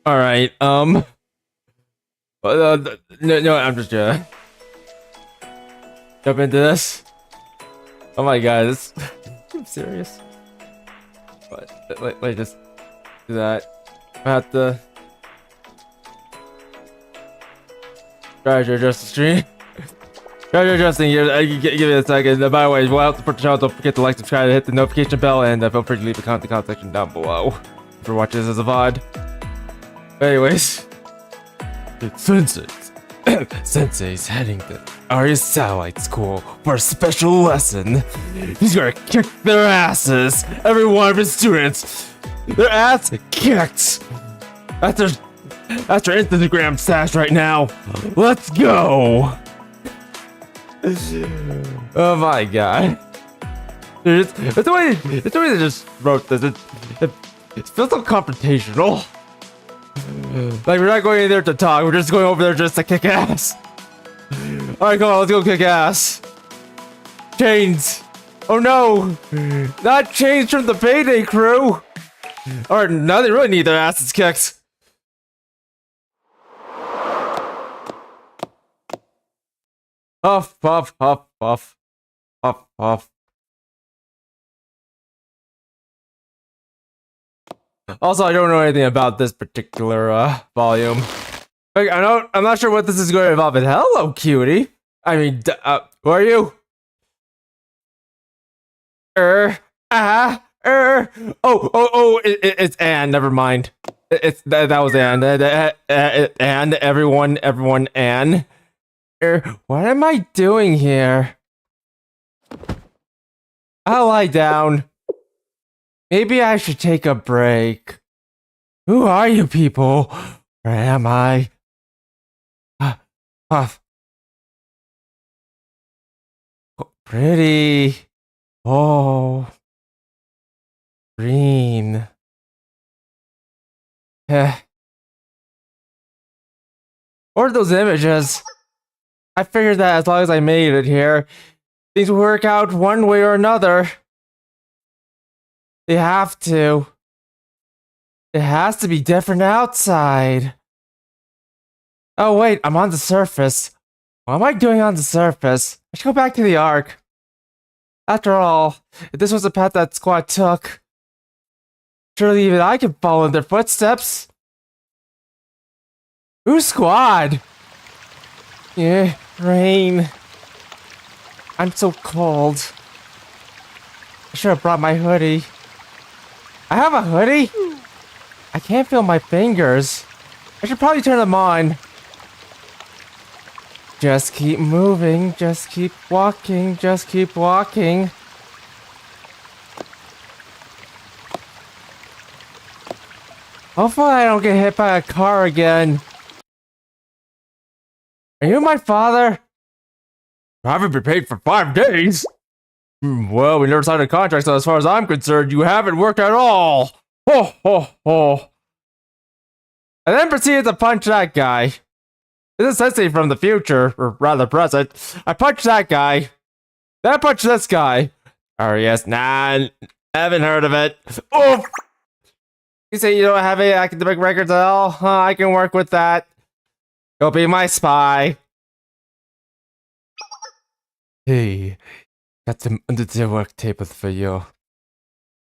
All right. No, I'm just jump into this. Oh my god, this. I'm serious. But let just do that. I have to strategy adjust the stream. Strategy adjusting here. Give it a second. By the way, well, support the channel. Don't forget to like, subscribe, hit the notification bell, and feel free to leave a comment in the comment section down below if you're watching this as a VOD. Anyways, it's Sensei's heading to Arius Satellite School for a special lesson. He's gonna kick their asses. Every one of his students, their ass kicked. That's their Instagram stash right now. Let's go. Oh my god. Dude, it's the way they just wrote this. It feels so confrontational. Like, we're not going in there to talk, we're just going over there just to kick ass. Alright, come on, let's go kick ass. Chains. Oh no! Not chains from the Payday crew! Alright, now they really need their asses kicked. Huff, puff, huff, puff. Huff, puff. Also, I don't know anything about this particular volume. Like, I'm not sure what this is going to involve. Hello, cutie. I mean, who are you? It's Anne. Never mind. That was Anne. And everyone, Anne. What am I doing here? I'll lie down. Maybe I should take a break. Who are you people? Where am I? Puff. Pretty. Oh. Green. What are those images? I figured that as long as I made it here, things will work out one way or another. They have to. It has to be different outside. Oh wait, I'm on the surface. What am I doing on the surface? I should go back to the Ark. After all, if this was the path that squad took, surely even I could follow in their footsteps. Who's squad? Yeah, rain. I'm so cold. I should have brought my hoodie. I have a hoodie? I can't feel my fingers. I should probably turn them on. Just keep moving, just keep walking, just keep walking. Hopefully I don't get hit by a car again. Are you my father? I haven't been paid for 5 days. Well, we never signed a contract, so as far as I'm concerned, you haven't worked at all. Ho, ho, ho. And then proceeded to punch that guy. This is Sensei from the future, or rather present. I punched that guy. Then I punched this guy. Arius, nah, haven't heard of it. Oof. You say you don't have any academic records at all? Huh, I can work with that. Go be my spy. Hey, got some under the work tables for you.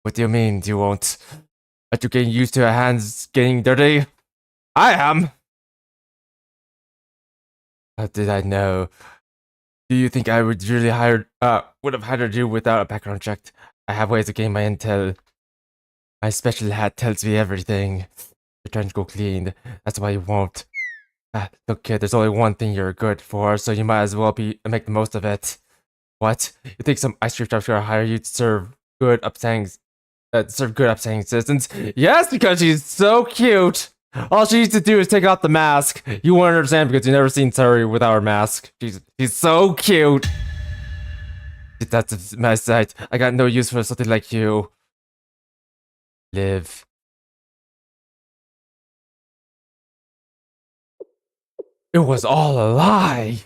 What do you mean you won't? Are you getting used to your hands getting dirty? I am! How did I know? Do you think I would have hired you without a background check? I have ways of getting my intel. My special hat tells me everything. Your trench go clean. That's why you won't. Look kid, there's only one thing you're good for, so you might as well make the most of it. What? You think some ice cream shop's gonna hire you to serve good upstanding citizens? Yes, because she's so cute! All she needs to do is take off the mask. You won't understand because you've never seen Sari without her mask. She's so cute! That's my sight. I got no use for something like you. Live. It was all a lie!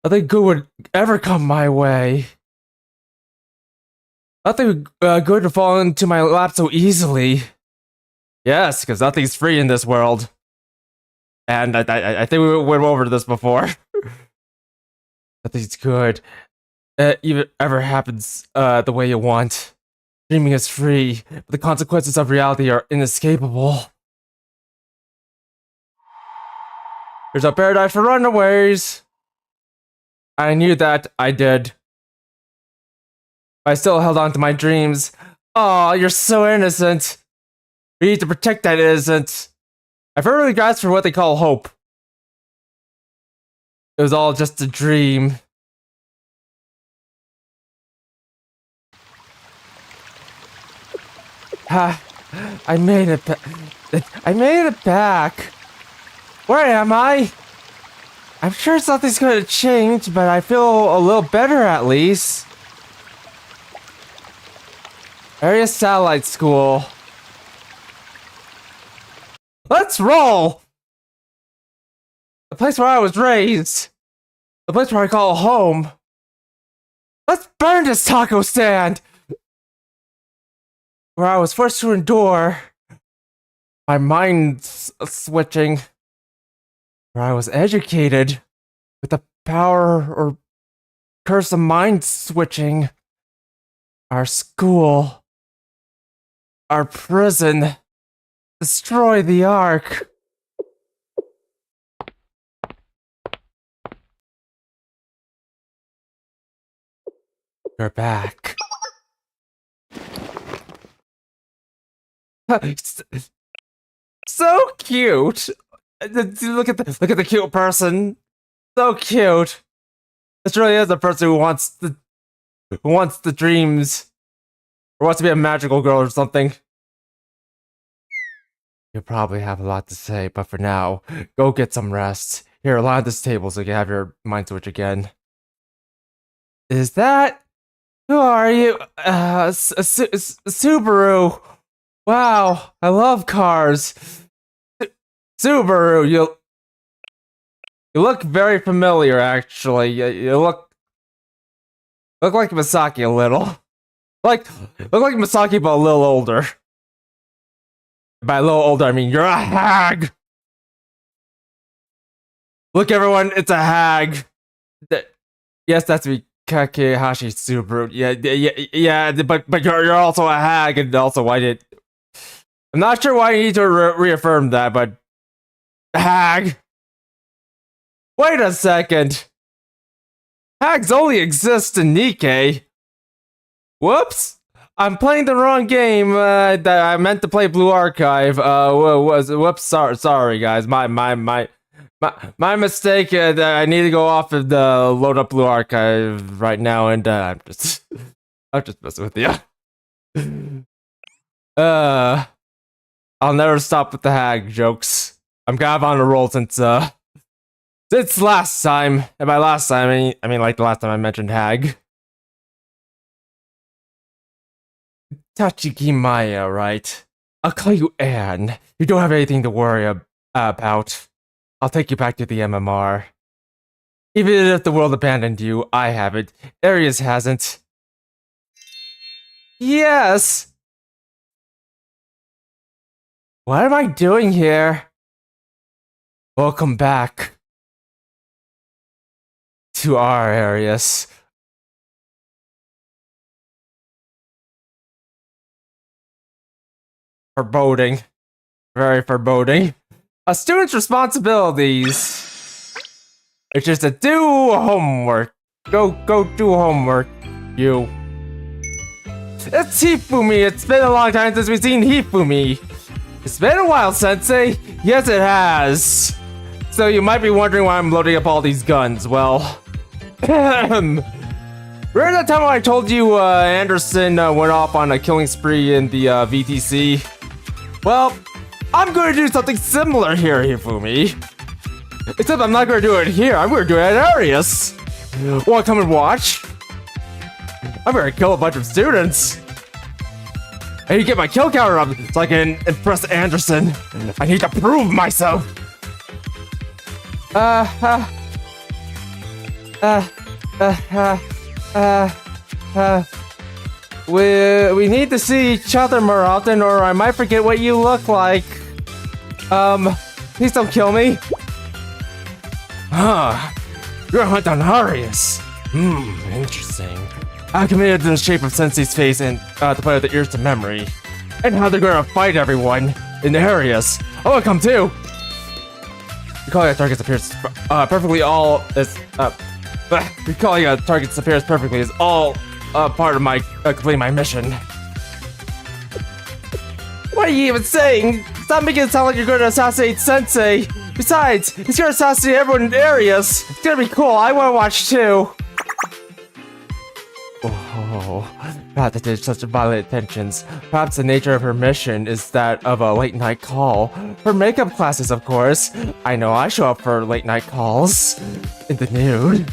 Nothing good would ever come my way. Nothing good to fall into my lap so easily. Yes, because nothing's free in this world. And I think we went over this before. Nothing's good. Even ever happens the way you want. Dreaming is free, but the consequences of reality are inescapable. There's a paradise for runaways. I knew that, I did. I still held on to my dreams. Aw, you're so innocent. We need to protect that innocence. I firmly grasped for what they call hope. It was all just a dream. I made it I made it back. Where am I? I'm sure something's gonna change, but I feel a little better at least. Arius Satellite School. Let's roll! The place where I was raised. The place where I call home. Let's burn this taco stand! Where I was forced to endure my mind switching. Where I was educated with the power or curse of mind switching. Our school. Our prison. Destroy the Ark. You're back. So cute. Look at the cute person. So cute. This really is a person who wants the dreams, or wants to be a magical girl or something. You probably have a lot to say, but for now, go get some rest. Here, lie on this table so you can have your mind switch again. Is that? Who are you? Subaru. Wow, I love cars. Subaru, you look very familiar, actually. You look like Misaki a little. Look like Misaki, but a little older. By a little older, I mean you're a hag. Look, everyone, it's a hag. Yes, that's me, Kakehashi Subaru. Yeah. But you're also a hag, and also I'm not sure why you need to reaffirm that, but hag. Wait a second. Hags only exist in Nikkei. Whoops. I'm playing the wrong game. That I meant to play Blue Archive. Whoops. Sorry, guys. My mistake. I need to go off and load up Blue Archive right now, and I'm just messing with you. I'll never stop with the hag jokes. I'm kind of on a roll since last time. And by last time, I mean like the last time I mentioned hag. Tachiki Maya, right? I'll call you Anne. You don't have anything to worry about. I'll take you back to the MMR. Even if the world abandoned you, I haven't. Arius hasn't. Yes! What am I doing here? Welcome back to our Arius. Foreboding. Very foreboding. A student's responsibilities. It's just to do homework. Go do homework. You. It's Hifumi. It's been a long time since we've seen Hifumi. It's been a while, Sensei. Yes, it has. So you might be wondering why I'm loading up all these guns. Well, remember that time when I told you Anderson went off on a killing spree in the VTC? Well, I'm going to do something similar here, Hifumi. Except I'm not going to do it here. I'm going to do it at Arius. Want to come and watch? I'm going to kill a bunch of students. I need to get my kill counter up so I can impress Anderson. I need to prove myself. We need to see each other more often, or I might forget what you look like. Please don't kill me. Huh. You're a hunt on Arius. Interesting. I committed to the shape of Sensei's face and to play with the ears to memory. And how they're gonna fight everyone in the Arius. I wanna come too. Recalling a target's appearance perfectly all is recalling a target's appearance perfectly is all part of my completing my mission. What are you even saying? Stop making it sound like you're going to assassinate Sensei. Besides, he's going to assassinate everyone in Arius. It's gonna be cool. I want to watch too. Oh, not that there's such violent intentions. Perhaps the nature of her mission is that of a late night call. For makeup classes, of course. I know I show up for late night calls. In the nude.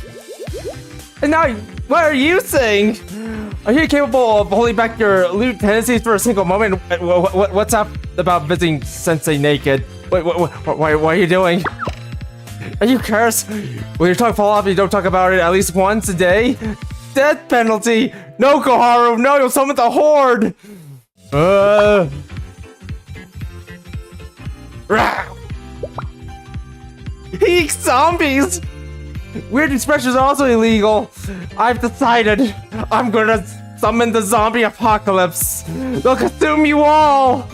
And now, what are you saying? Are you capable of holding back your lewd tendencies for a single moment? What's up about visiting Sensei naked? What are you doing? Are you cursed? When your tongue fall off, you don't talk about it at least once a day? Death penalty! No, Koharu! No, you'll summon the Horde! Eek, zombies! Weird expressions are also illegal. I've decided I'm gonna summon the zombie apocalypse. They'll consume you all!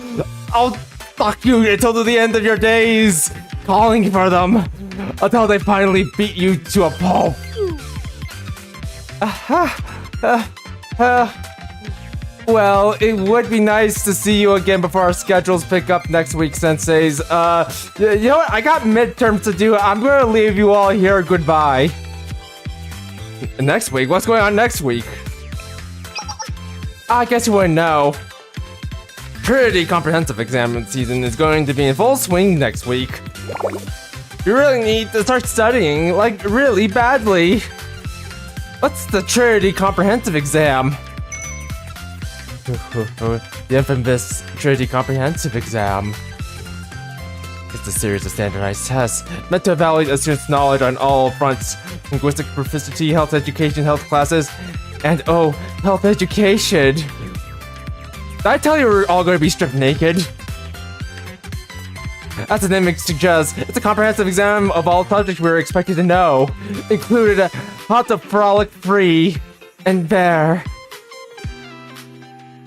I'll stalk you until the end of your days, calling for them until they finally beat you to a pulp. Well, it would be nice to see you again before our schedules pick up next week, senseis. You know what? I got midterms to do. I'm gonna leave you all here. Goodbye. Next week? What's going on next week? I guess you wouldn't know. Trinity comprehensive exam season is going to be in full swing next week. You really need to start studying, like really badly. What's the Trinity comprehensive exam? The infamous Trinity Comprehensive Exam. It's a series of standardized tests meant to evaluate a student's knowledge on all fronts: linguistic proficiency, health education, health classes, and oh, health education. Did I tell you we're all going to be stripped naked? As the name suggests, it's a comprehensive exam of all subjects we're expected to know, included how to frolic free and bear.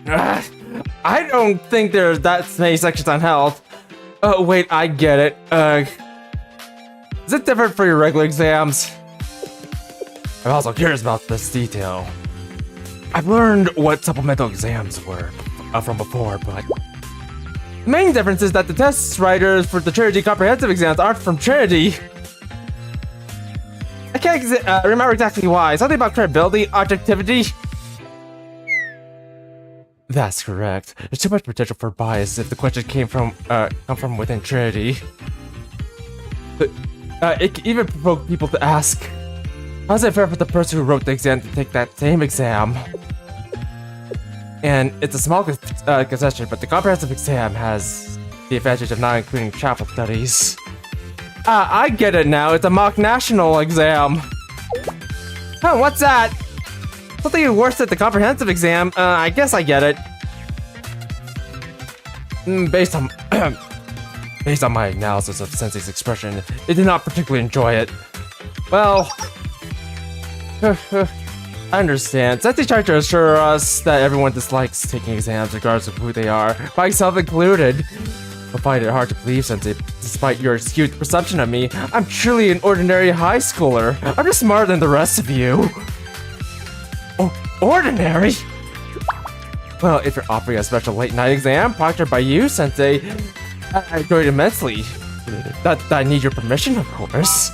I don't think there's that many sections on health. Oh, wait, I get it. Is it different for your regular exams? I'm also curious about this detail. I've learned what supplemental exams were from before, but the main difference is that the test writers for the Trinity comprehensive exams aren't from Trinity. I can't remember exactly why. Something about credibility, objectivity. That's correct. There's too much potential for bias if the question came from come from within Trinity. It can even provoke people to ask, how's it fair for the person who wrote the exam to take that same exam? And it's a small concession, but the comprehensive exam has the advantage of not including chapel studies. I get it now. It's a mock national exam. Oh, what's that? Something worse than the comprehensive exam. I guess I get it. Based on my analysis of Sensei's expression, they did not particularly enjoy it. Well, I understand. Sensei tried to assure us that everyone dislikes taking exams regardless of who they are, myself included. I find it hard to believe, Sensei, despite your skewed perception of me, I'm truly an ordinary high schooler. I'm just smarter than the rest of you. Ordinary? Well, if you're offering a special late night exam proctored by you, Sensei, I enjoyed it immensely. That I need your permission, of course.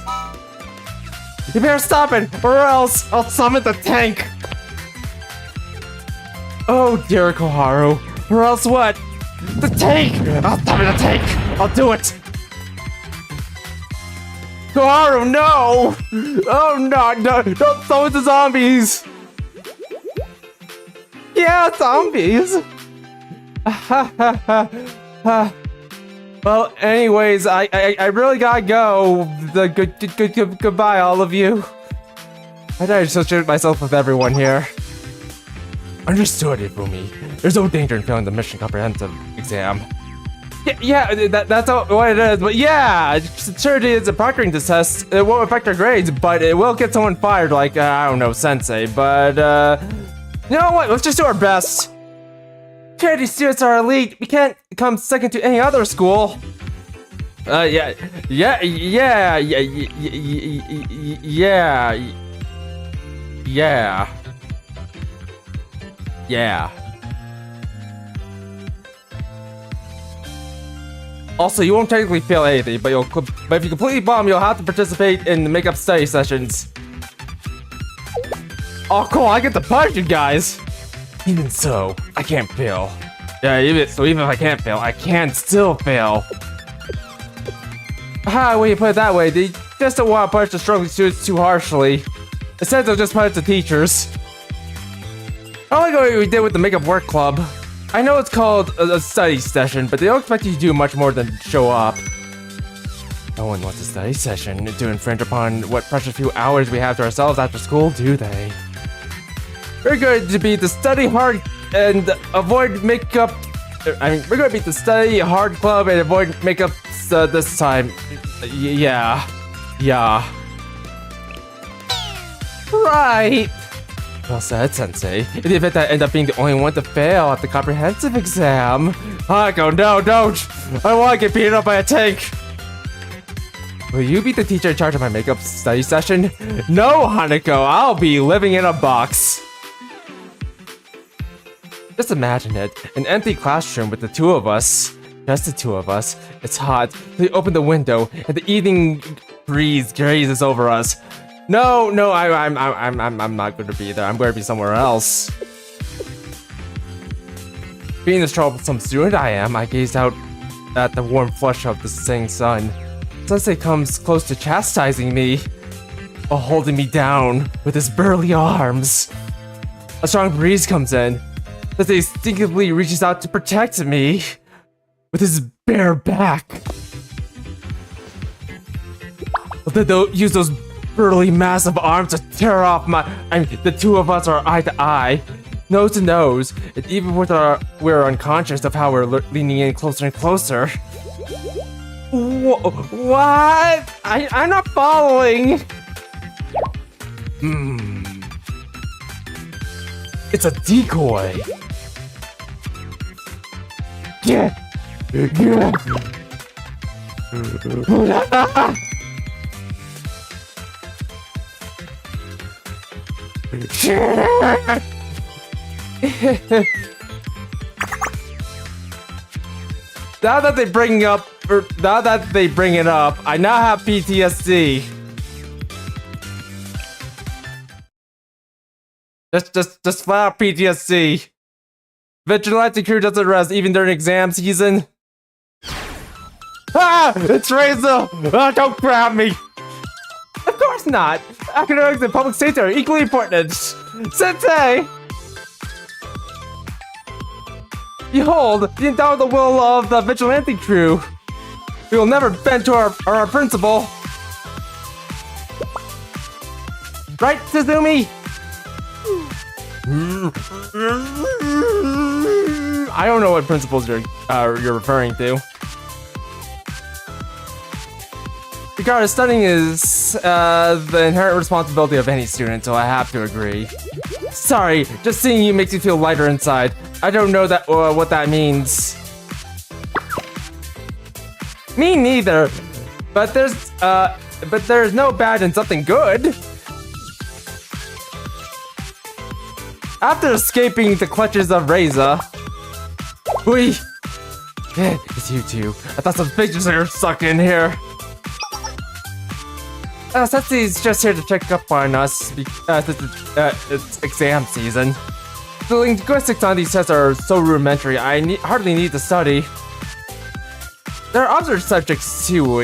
You better stop it, or else I'll summon the tank. Oh dear, Koharu. Or else what? The tank! I'll summon the tank! I'll do it! Koharu, no! Oh no, don't summon the zombies! Yeah, zombies! Well, anyways, I really gotta go. Goodbye, all of you. I tried to associate myself with everyone here. Understood, Ifumi. There's no danger in failing the mission comprehensive exam. That's what it is, but yeah, sure it is proctoring this test. It won't affect our grades, but it will get someone fired, like, I don't know, sensei, but, you know what, let's just do our best. Charity students are elite, we can't come second to any other school. Yeah. Also, you won't technically fail anything, but if you completely bomb, you'll have to participate in the makeup study sessions. Oh, cool! I get to punish you guys. Even so, I can't fail. Yeah, even if I can't fail, I can still fail. When you put it that way, they just don't want to punish the struggling students too harshly. Instead, they'll just punish the teachers. I like what we did with the makeup work club. I know it's called a study session, but they don't expect you to do much more than show up. No one wants a study session to infringe upon what precious few hours we have to ourselves after school, do they? We're going to be the study hard and avoid makeup. We're going to be the study hard club and avoid makeup this time. Yeah. Right. Well said, Sensei. In the event that I end up being the only one to fail at the comprehensive exam. Hanako, no, don't! I want to get beaten up by a tank! Will you be the teacher in charge of my makeup study session? No, Hanako, I'll be living in a box. Just imagine it, an empty classroom with the two of us. Just the two of us. It's hot. We open the window, and the evening breeze grazes over us. No, I'm not going to be there. I'm going to be somewhere else. Being this troublesome student I am, I gaze out at the warm flush of the setting sun. Sensei comes close to chastising me, while holding me down with his burly arms. A strong breeze comes in. Sensei instinctively reaches out to protect me with his bare back. They'll use those burly, massive arms to tear off the two of us are eye to eye, nose to nose, and even we're unconscious of how we're leaning in closer and closer. What? I'm not following. It's a decoy. Yeah. Now that they bring it up, I now have PTSD. Just flat out PTSD. Vigilante crew doesn't rest even during exam season. It's Reza! Don't grab me! Of course not! Academics and public safety are equally important! Sensei! Behold, the indomitable will of the vigilante crew! We will never bend to our principal! Right, Suzumi? I don't know what principles you're referring to. Regardless, studying is the inherent responsibility of any student, so I have to agree. Sorry, just seeing you makes me feel lighter inside. I don't know what that means. Me neither. But there's no bad in something good. After escaping the clutches of Reza, it's you two. I thought some pictures were stuck in here. Sensei's just here to check up on us because it's exam season. The linguistics on these tests are so rudimentary, I hardly need to study. There are other subjects too,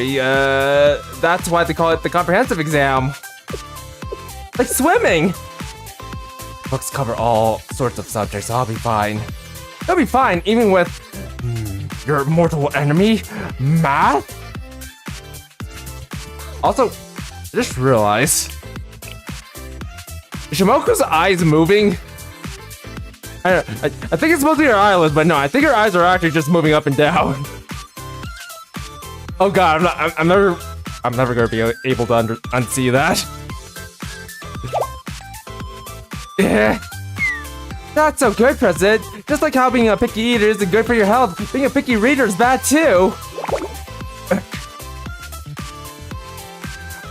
that's why they call it the comprehensive exam. Like swimming! Books cover all sorts of subjects, so I'll be fine. You'll be fine, even with your mortal enemy, math? Also, I just realized, Shimoko's eyes moving? I think it's supposed to be her eyelids, but no, I think her eyes are actually just moving up and down. Oh god, I'm never gonna be able to unsee that. Yeah. That's so good, President. Just like how being a picky eater isn't good for your health, being a picky reader is bad too.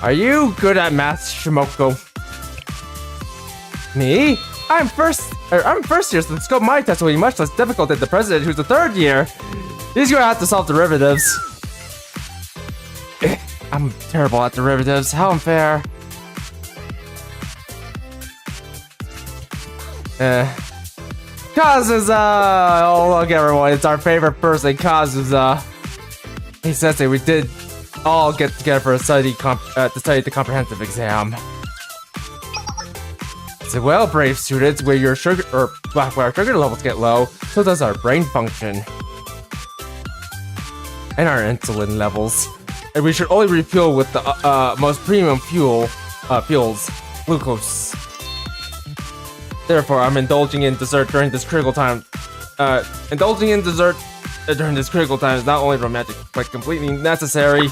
Are you good at math, Shimoko? Me? I'm first year, so the scope of my test will be much less difficult than the president, who's a third year. He's gonna have to solve derivatives. I'm terrible at derivatives. How unfair. Kazuza! Oh, look, everyone, it's our favorite person, Kazuza. Hey, Sensei, we did all get together for a to study the comprehensive exam. So, well, brave students, where our sugar levels get low, so does our brain function. And our insulin levels. And we should only refuel with the most premium fuels, glucose. Therefore, I'm indulging in dessert during this critical time. Indulging in dessert during this critical time is not only romantic, but completely necessary.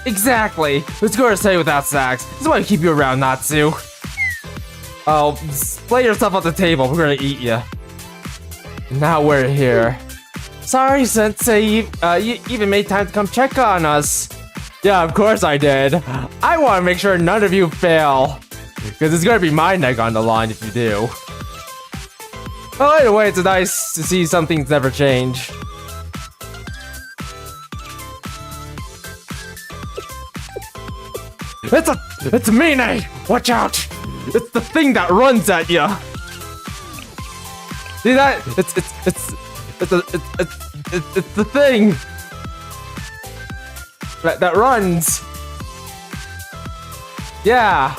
Exactly! Let's go to study without snacks. This is why I keep you around, Natsu. Oh, lay yourself on the table. We're gonna eat you. Now we're here. Sorry, Sensei. You even made time to come check on us. Yeah, of course I did. I want to make sure none of you fail. Because it's gonna be my neck on the line if you do. Well, anyway, it's nice to see some things never change. It's a Mine! Watch out! It's the thing that runs at you. See that? It's the thing that runs. Yeah.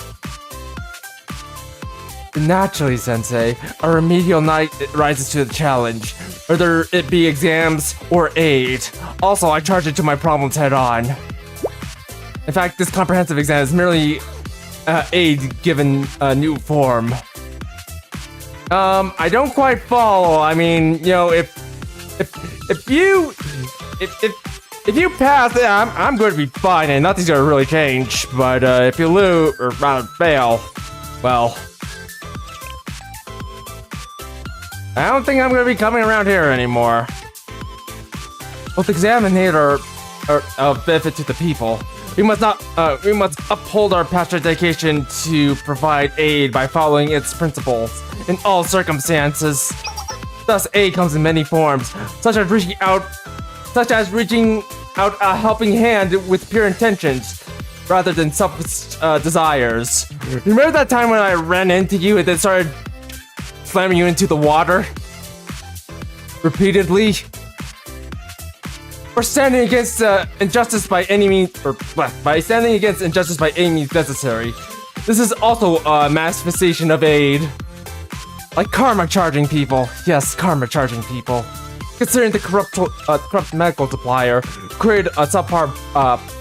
Naturally, Sensei, a remedial knight rises to the challenge, whether it be exams or aid. Also, I charge it to my problems head on. In fact, this comprehensive exam is merely aid given a new form. I don't quite follow. I mean, you know, if you pass, yeah, I'm going to be fine, and nothing's going to really change. But if you lose or rather fail, well, I don't think I'm going to be coming around here anymore. Both exam and aid are of benefit to the people. We must uphold our past dedication to provide aid by following its principles in all circumstances. Thus, aid comes in many forms, such as reaching out a helping hand with pure intentions, rather than selfish desires. Remember that time when I ran into you and then started slamming you into the water repeatedly? Or standing against injustice by any means, necessary. This is also a manifestation of aid. Like karma charging people. Yes, karma charging people. Considering the corrupt medical supplier created a subpar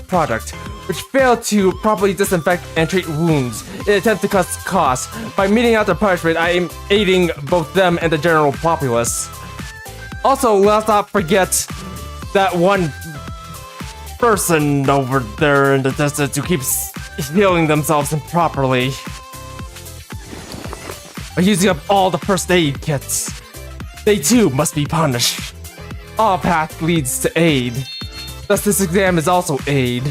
product, which failed to properly disinfect and treat wounds in an attempt to cut costs. By meting out their punishment, I am aiding both them and the general populace. Also, let's not forget that one person over there in the distance who keeps healing themselves improperly by using up all the first aid kits. They too must be punished. All path leads to aid. Thus this exam is also aid.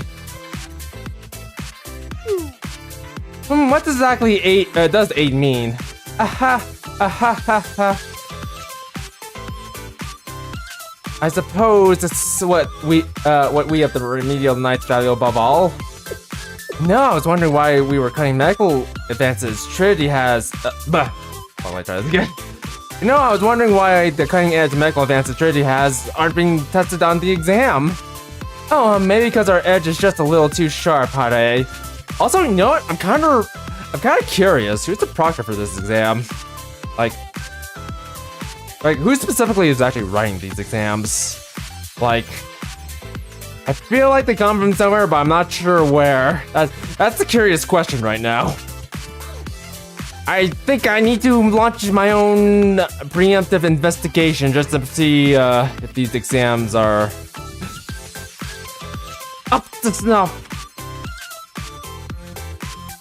What exactly aid does aid mean? I suppose it's what we of the remedial knights value above all. No, I was wondering why we were cutting medical advances. Trinity has. Let me try this again. You know, I was wondering why the cutting-edge medical advances Trinity has aren't being tested on the exam. Oh, maybe because our edge is just a little too sharp, Hade. Also, you know what? I'm kind of curious. Who's the proctor for this exam? Like, who specifically is actually writing these exams? Like, I feel like they come from somewhere, but I'm not sure where. That's the curious question right now. I think I need to launch my own preemptive investigation just to see if these exams are up to snuff.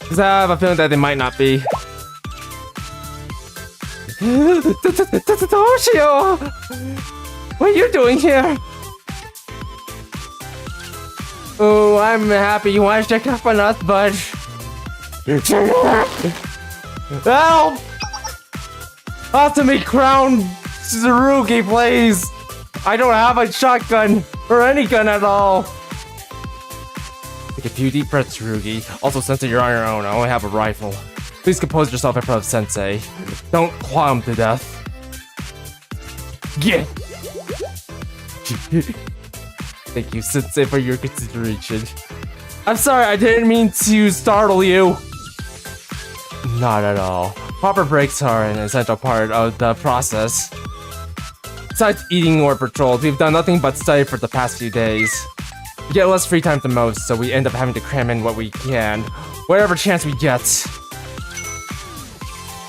Because I have a feeling that they might not be. Toshio! What are you doing here? Oh, I'm happy you want to check up on us, bud. Help! Ultimate Crown Tsurugi, please! I don't have a shotgun or any gun at all. Take a few deep breaths, Tsurugi. Also, Sensei, you're on your own. I only have a rifle. Please compose yourself in front of Sensei. Don't claw him to death. Yeah. Thank you, Sensei, for your consideration. I'm sorry, I didn't mean to startle you. Not at all. Proper breaks are an essential part of the process. Besides eating or patrols, we've done nothing but study for the past few days. We get less free time than most, so we end up having to cram in what we can, whatever chance we get.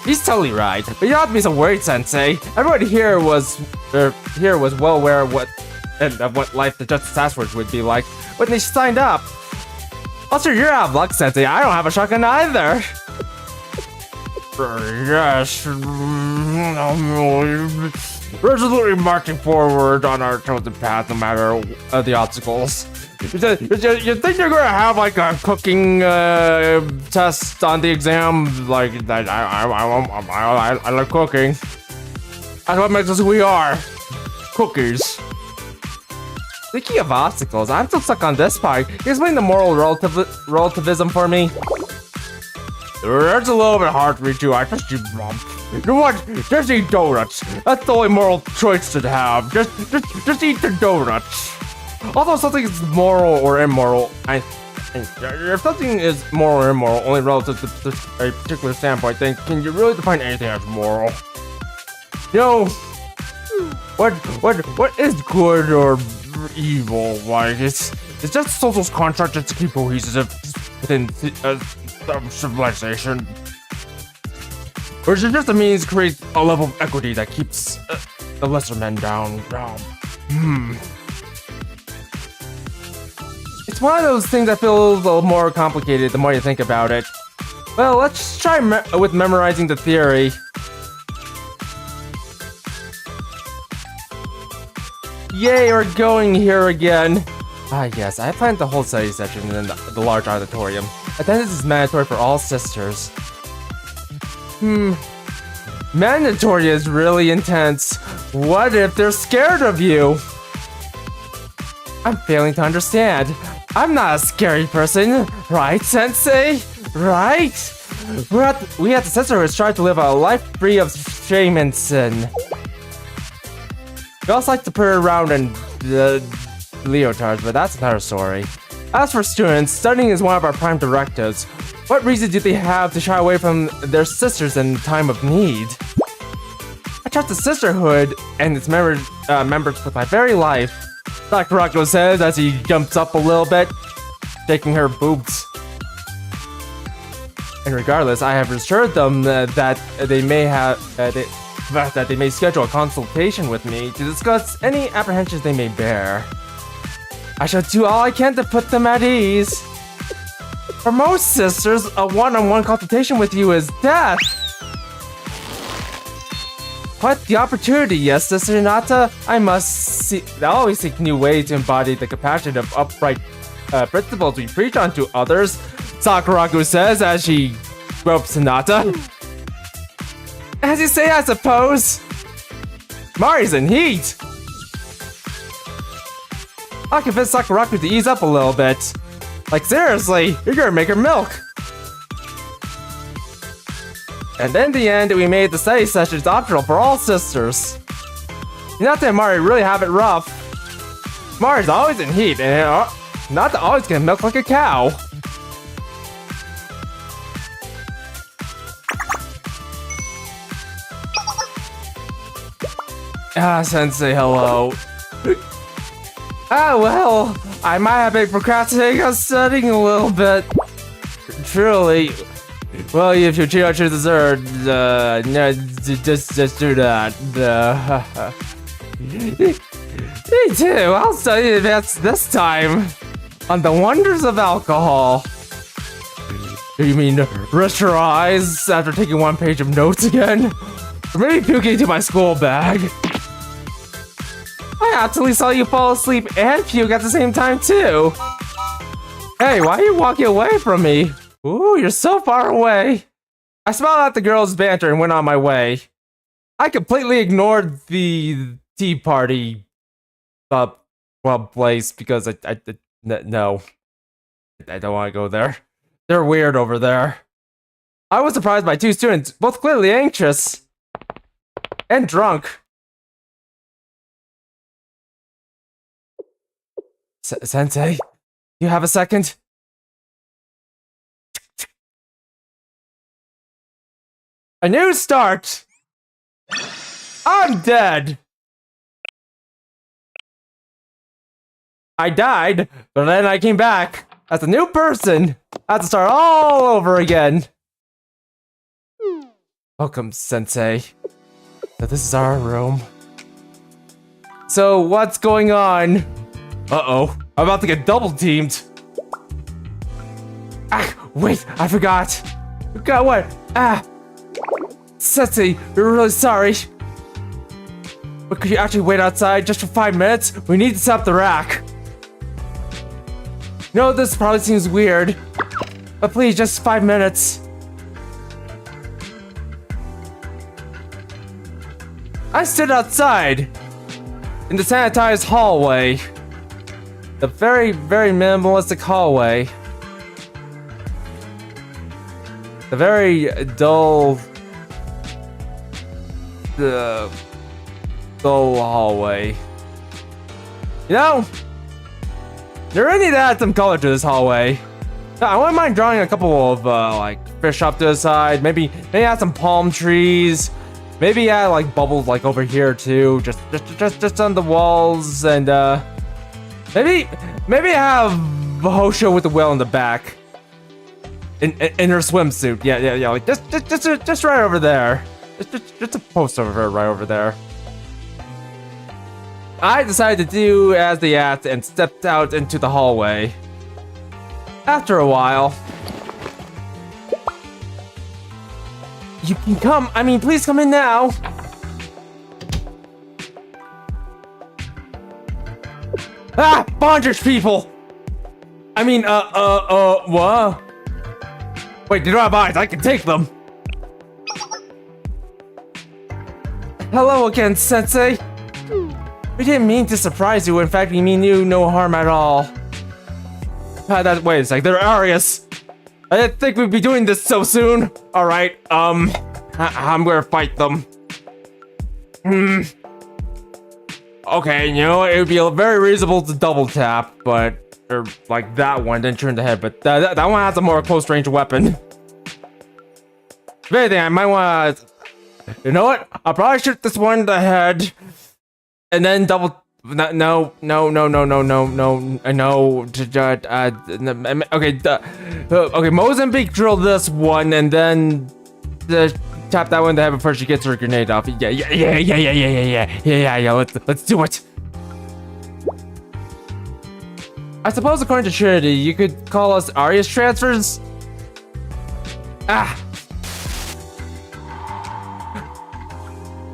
He's totally right, but you don't have to be so worried, Sensei. Everyone here was well aware of what life the Justice Task Force would be like when they signed up. Also, you're out of luck, Sensei. I don't have a shotgun either. Yes. Resolutely marching forward on our chosen path, no matter the obstacles. You think you're gonna have like a cooking test on the exam? Like that? I like cooking. That's what makes us who we are. Cookies. Speaking of obstacles, I'm still stuck on this part. Can you explain the moral relativism for me? That's a little bit hard for me too. I trust you, Mom. You know what? Just eat donuts. That's the only moral choice to have. Just eat the donuts. Although something is moral or immoral, if something is moral or immoral only relative to a particular standpoint, then can you really define anything as moral? You know, what is good or evil? Like it's just a social construct just to keep cohesive within civilization. Or is it just a means to create a level of equity that keeps the lesser men down? It's one of those things that feels a little more complicated the more you think about it. Well, let's try with memorizing the theory. Yay, we're going here again. Ah yes, I planned the whole study session in the large auditorium. Attendance is mandatory for all sisters. Mandatory is really intense. What if they're scared of you? I'm failing to understand. I'm not a scary person, right, Sensei? Right? We at the sisterhood strive to live a life free of shame and sin. We also like to put around in leotards, but that's another story. As for students, studying is one of our prime directives. What reason do they have to shy away from their sisters in time of need? I trust the sisterhood and its members with my very life. Dr. Rocco says as he jumps up a little bit, shaking her boobs. And regardless, I have assured them that they may schedule a consultation with me to discuss any apprehensions they may bear. I shall do all I can to put them at ease. For most sisters, a one-on-one consultation with you is death. Quite the opportunity, yes, Sister Hinata. I always seek new ways to embody the compassion of upright principles we preach onto others, Sakuraku says as she gropes Hinata. As you say, I suppose. Mari's in heat. I'll convince Sakuraku to ease up a little bit. Like seriously, you're gonna make her milk. And in the end, we made the study sessions optional for all sisters. Hinata and Mari really have it rough. Mari's always in heat, and Hinata always gets milk like a cow. Ah, Sensei, hello. Well, I might have been procrastinating on studying a little bit. Truly, Well, if you choose dessert, no, just do that. Me too. I'll study advance this time on the wonders of alcohol. You mean rest your eyes after taking one page of notes again? Or maybe puking into my school bag? I actually saw you fall asleep and puke at the same time too. Hey, why are you walking away from me? Ooh, you're so far away. I smiled at the girls' banter and went on my way. I completely ignored the tea party club place because no. I don't want to go there. They're weird over there. I was surprised by two students, both clearly anxious and drunk. Sensei, you have a second? A new start! I'm dead! I died, but then I came back as a new person. I have to start all over again. Welcome, Sensei. So this is our room. So what's going on? Uh-oh, I'm about to get double teamed. Ah, wait, I forgot. Forgot what? Ah. Sensei, we're really sorry. But could you actually wait outside just for 5 minutes? We need to set up the rack. No, this probably seems weird. But please, just 5 minutes. I stood outside in the sanitized hallway. The very, very minimalistic hallway. The very dull hallway. You know, there really need to add some color to this hallway. I wouldn't mind drawing a couple of like fish up to the side. Maybe add some palm trees. Maybe add like bubbles like over here too. Just on the walls, and maybe have Hosho with the whale in the back. In her swimsuit. Yeah. Like just right over there. Just a post over her right over there. I decided to do as they asked and stepped out into the hallway. After a while, you can come. I mean, please come in now. Ah, bondage people. I mean, what? Wait, they don't have eyes. I can take them. Hello again, Sensei. We didn't mean to surprise you. In fact, we mean you no harm at all. Wait a sec. They're Arius. I didn't think we'd be doing this so soon. All right. I'm gonna fight them. Okay, you know, it would be very reasonable to double tap, but or like that one didn't turn the head, but that one has a more close range weapon. If anything, I might want to. You know what? I'll probably shoot this one in the head, and then double. No. Okay. Mozambique drill this one, and then tap that one in the head before she gets her grenade off. Yeah. Let's do it. I suppose according to Trinity, you could call us Arius transfers. Ah.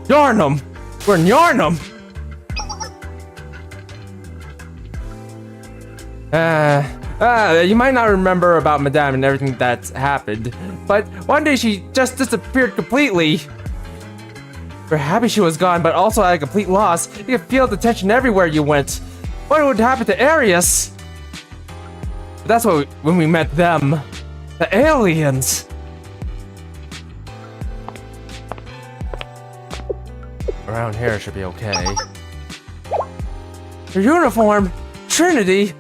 Yarnum! We're in Yarnum! You might not remember about Madame and everything that's happened, but one day she just disappeared completely. We're happy she was gone, but also at a complete loss. You could feel the tension everywhere you went. What would happen to Arius? But that's when we met them. The aliens. Around here should be okay. Your uniform! Trinity!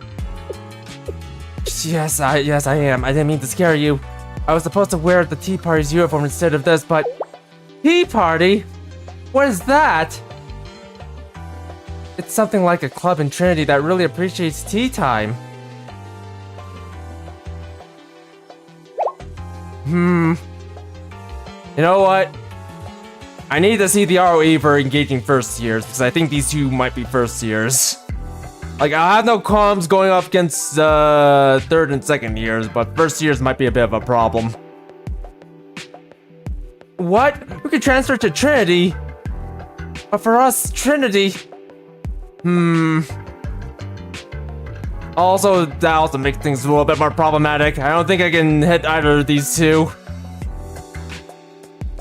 Yes, I am. I didn't mean to scare you. I was supposed to wear the tea party's uniform instead of this, but... Tea party? What is that? It's something like a club in Trinity that really appreciates tea time. You know what? I need to see the ROE for engaging first years, because I think these two might be first years. Like, I have no qualms going up against third and second years, but first years might be a bit of a problem. What? We could transfer to Trinity? But for us, Trinity... Also, that also makes things a little bit more problematic. I don't think I can hit either of these two.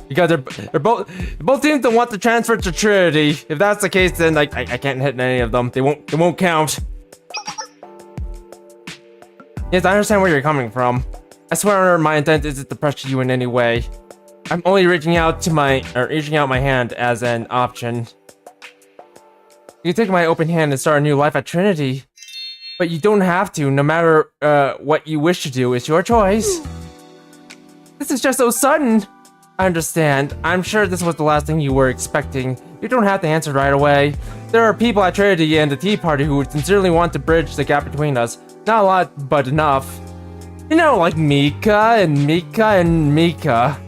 Because they're both seem to want to transfer to Trinity. If that's the case, then I can't hit any of them. They won't count. Yes, I understand where you're coming from. I swear my intent isn't to pressure you in any way. I'm only reaching out my hand as an option. You can take my open hand and start a new life at Trinity. But you don't have to, no matter what you wish to do. It's your choice. This is just so sudden. I understand. I'm sure this was the last thing you were expecting. You don't have to answer right away. There are people at Trinity and the Tea Party who would sincerely want to bridge the gap between us. Not a lot, but enough. You know, like Mika and Mika and Mika.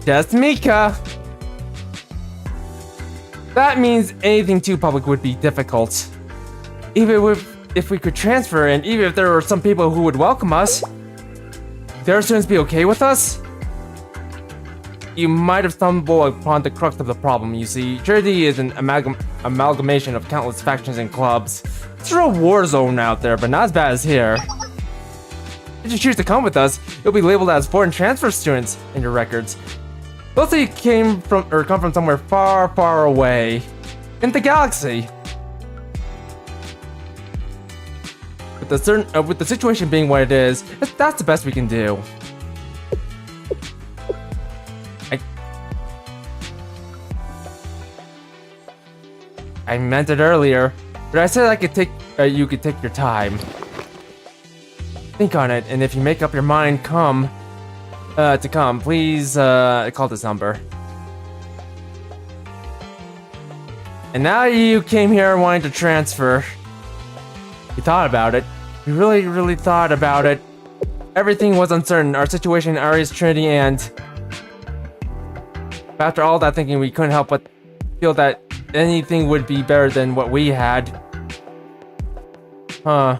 Just Mika. That means anything too public would be difficult. Even if we could transfer, and even if there were some people who would welcome us, their students be okay with us? You might have stumbled upon the crux of the problem. You see, Trinity is an amalgamation of countless factions and clubs. It's a real war zone out there, but not as bad as here. If you choose to come with us, you'll be labeled as foreign transfer students in your records. Let's say you come from somewhere far, far away in the galaxy. With the situation being what it is, that's the best we can do. I meant it earlier, but I said I could take. You could take your time. Think on it, and if you make up your mind, to come, please call this number. And now you came here wanting to transfer. You thought about it. You really, really thought about it. Everything was uncertain. Our situation in Arius, Trinity, and... After all that thinking, we couldn't help but feel that anything would be better than what we had. Huh.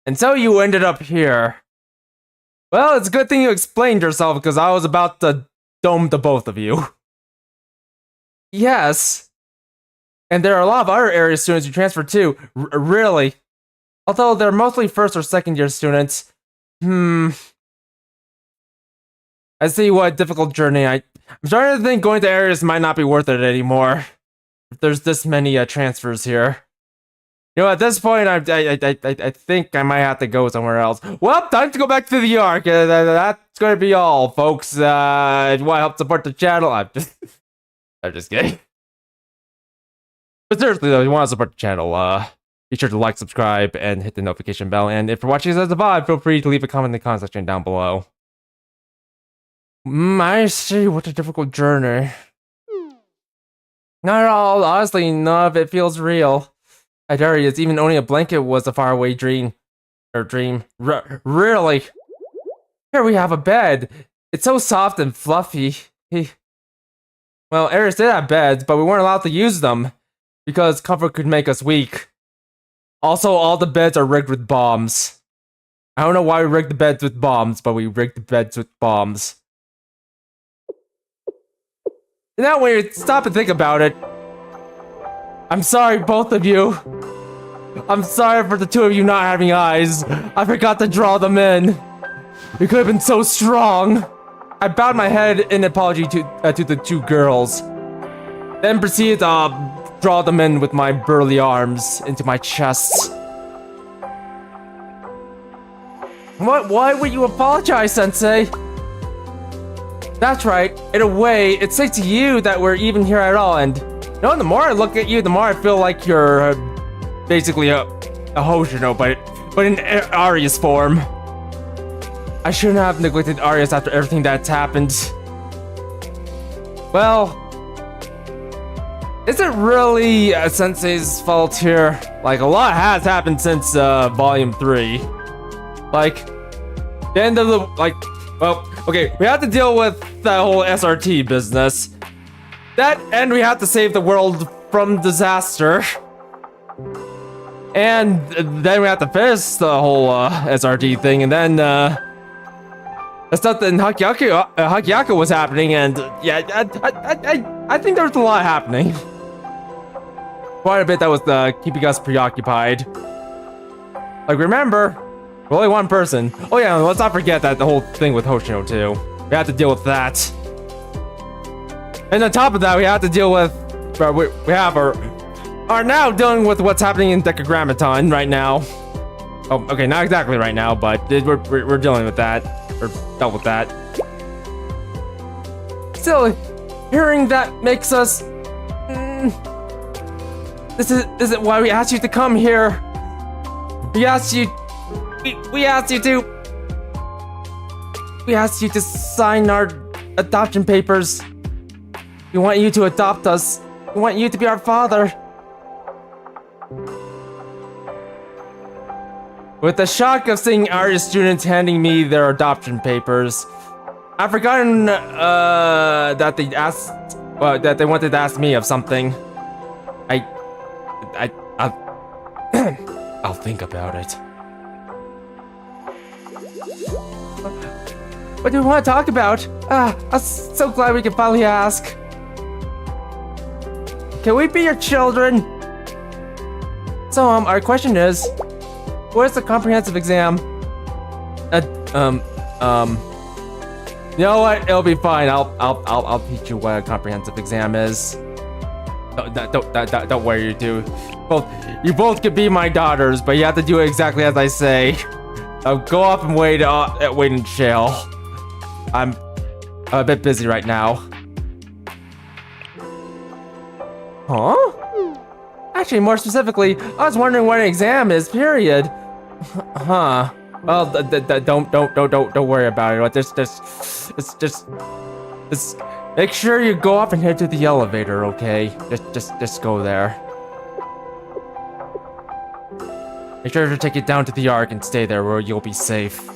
And so you ended up here. Well, it's a good thing you explained yourself, because I was about to dome the both of you. Yes. And there are a lot of other area students who transfer too. Really. Although they're mostly first or second year students. I see what a difficult journey. I'm starting to think going to Arius might not be worth it anymore. If there's this many transfers here. You know, at this point, I think I might have to go somewhere else. Well, time to go back to the Ark. That's going to be all, folks. If you want to help support the channel, I'm just kidding. But seriously, though, if you want to support the channel, be sure to like, subscribe, and hit the notification bell. And if you're watching this as a VOD, feel free to leave a comment in the comment section down below. I see. What a difficult journey. Not at all. Honestly, none of it feels real. At Arius, even owning a blanket was a faraway dream. Really? Here we have a bed. It's so soft and fluffy. Well, Arius did have beds, but we weren't allowed to use them. Because comfort could make us weak. Also, all the beds are rigged with bombs. I don't know why we rigged the beds with bombs, but we rigged the beds with bombs. Now when you stop and think about it, I'm sorry, both of you. I'm sorry for the two of you not having eyes. I forgot to draw them in. You could have been so strong. I bowed my head in apology to the two girls. Then proceeded to draw them in with my burly arms into my chest. Why would you apologize, Sensei? That's right. In a way, it's thanks to you that we're even here at all, and you know, the more I look at you, the more I feel like you're basically a Hoshino, but in Arius form. I shouldn't have neglected Arius after everything that's happened. Well, is it really Sensei's fault here? Like, a lot has happened since Volume 3. Like, the end of the, like, well, okay, we have to deal with that whole SRT business. That, and we have to save the world from disaster. And then we have to finish the whole SRT thing, and then the stuff that in Hakiyaku was happening, and yeah, I think there's a lot happening. Quite a bit that was keeping us preoccupied. Like, remember, we're only one person. Oh yeah, let's not forget that the whole thing with Hoshino too. We have to deal with that. And on top of that, we have to deal with, we are now dealing with what's happening in Decagrammaton right now. Oh, okay, not exactly right now, but we're dealing with that. Or dealt with that. Still, hearing that makes us... This isn't why we asked you to come here. We asked you to sign our adoption papers. We want you to adopt us. We want you to be our father. With the shock of seeing Arius students handing me their adoption papers, I've forgotten that they asked, that they wanted to ask me of something. I'll think about it. What do we want to talk about? I'm so glad we can finally ask. Can we be your children? So, our question is, what is the comprehensive exam? You know what? It'll be fine. I'll teach you what a comprehensive exam is. Don't worry, you two. You both could be my daughters, but you have to do it exactly as I say. Go off and wait in jail. I'm a bit busy right now. Huh? Actually, more specifically, I was wondering what an exam is. Period. Huh. Well, don't worry about it. Just make sure you go up and head to the elevator, okay? Just go there. Make sure to take it down to the Ark and stay there where you'll be safe.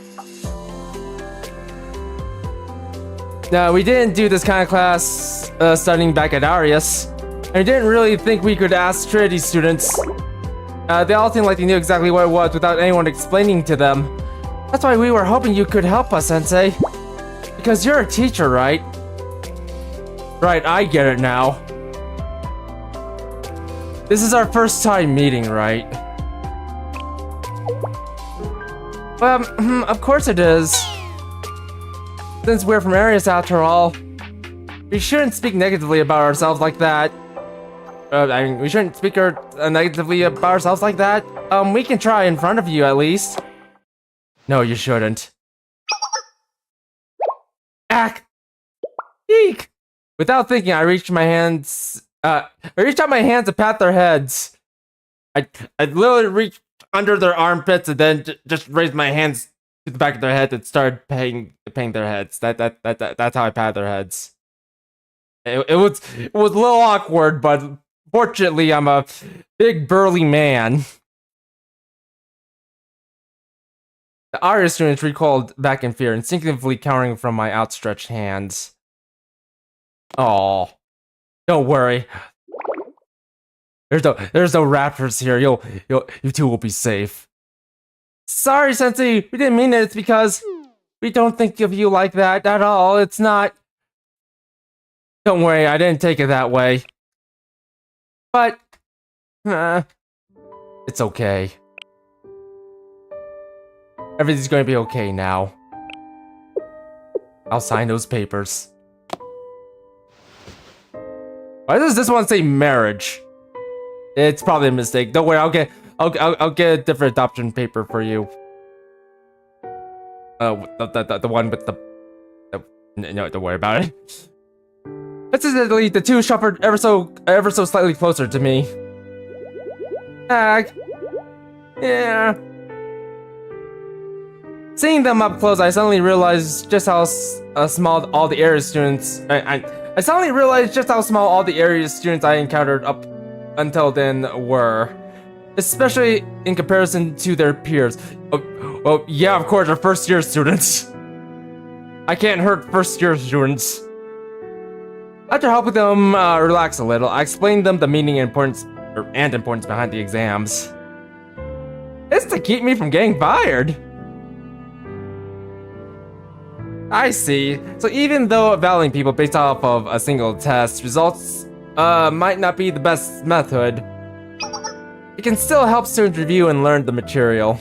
Now, we didn't do this kind of class studying back at Arius, and we didn't really think we could ask Trinity students. They all seemed like they knew exactly what it was without anyone explaining to them. That's why we were hoping you could help us, Sensei. Because you're a teacher, right? Right, I get it now. This is our first time meeting, right? Of course it is. Since we're from Arius after all, we shouldn't speak negatively about ourselves like that. I mean, we shouldn't speak negatively about ourselves like that. We can try in front of you at least. No, you shouldn't. Ack! Eek! Without thinking, I reached out my hands to pat their heads. I literally reached under their armpits and then just raised my hands to the back of their head and started paying their heads. That's how I pat their heads. It was a little awkward, but fortunately, I'm a big burly man. The Arius students recoiled back in fear, instinctively cowering from my outstretched hands. Oh, don't worry. There's no raptors here. You two will be safe. Sorry, Sensei. We didn't mean it. It's because we don't think of you like that at all. It's not. Don't worry. I didn't take it that way. But it's okay. Everything's going to be okay now. I'll sign those papers. Why does this one say marriage? It's probably a mistake. Don't worry, I'll get a different adoption paper for you. The one with the no, don't worry about it. Incidentally, the two shuffled ever so slightly closer to me. Yeah. Seeing them up close, I suddenly realized just how small all the Arius students, I suddenly realized just how small all the Arius students I encountered up until then were. Especially in comparison to their peers. Well, yeah, of course, they're first-year students. I can't hurt first-year students. After helping them relax a little, I explained them the meaning and importance behind the exams. It's to keep me from getting fired. I see. So even though evaluating people based off of a single test, results might not be the best method, it can still help students review and learn the material.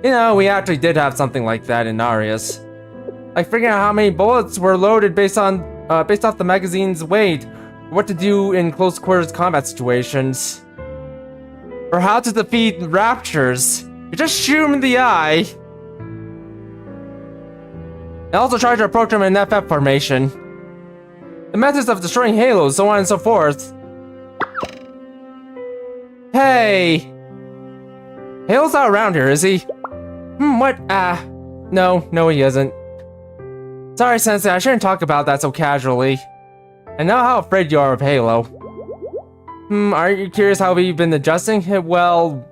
You know, we actually did have something like that in Arius. Like figuring out how many bullets were loaded based off the magazine's weight, what to do in close quarters combat situations, or how to defeat raptures. You just shoot him in the eye. And also try to approach them in FF formation. The methods of destroying halos, so on and so forth. Hey! Halo's not around here, is he? What? No, he isn't. Sorry, Sensei, I shouldn't talk about that so casually. I know how afraid you are of Halo. Are you curious how we've been adjusting? Well,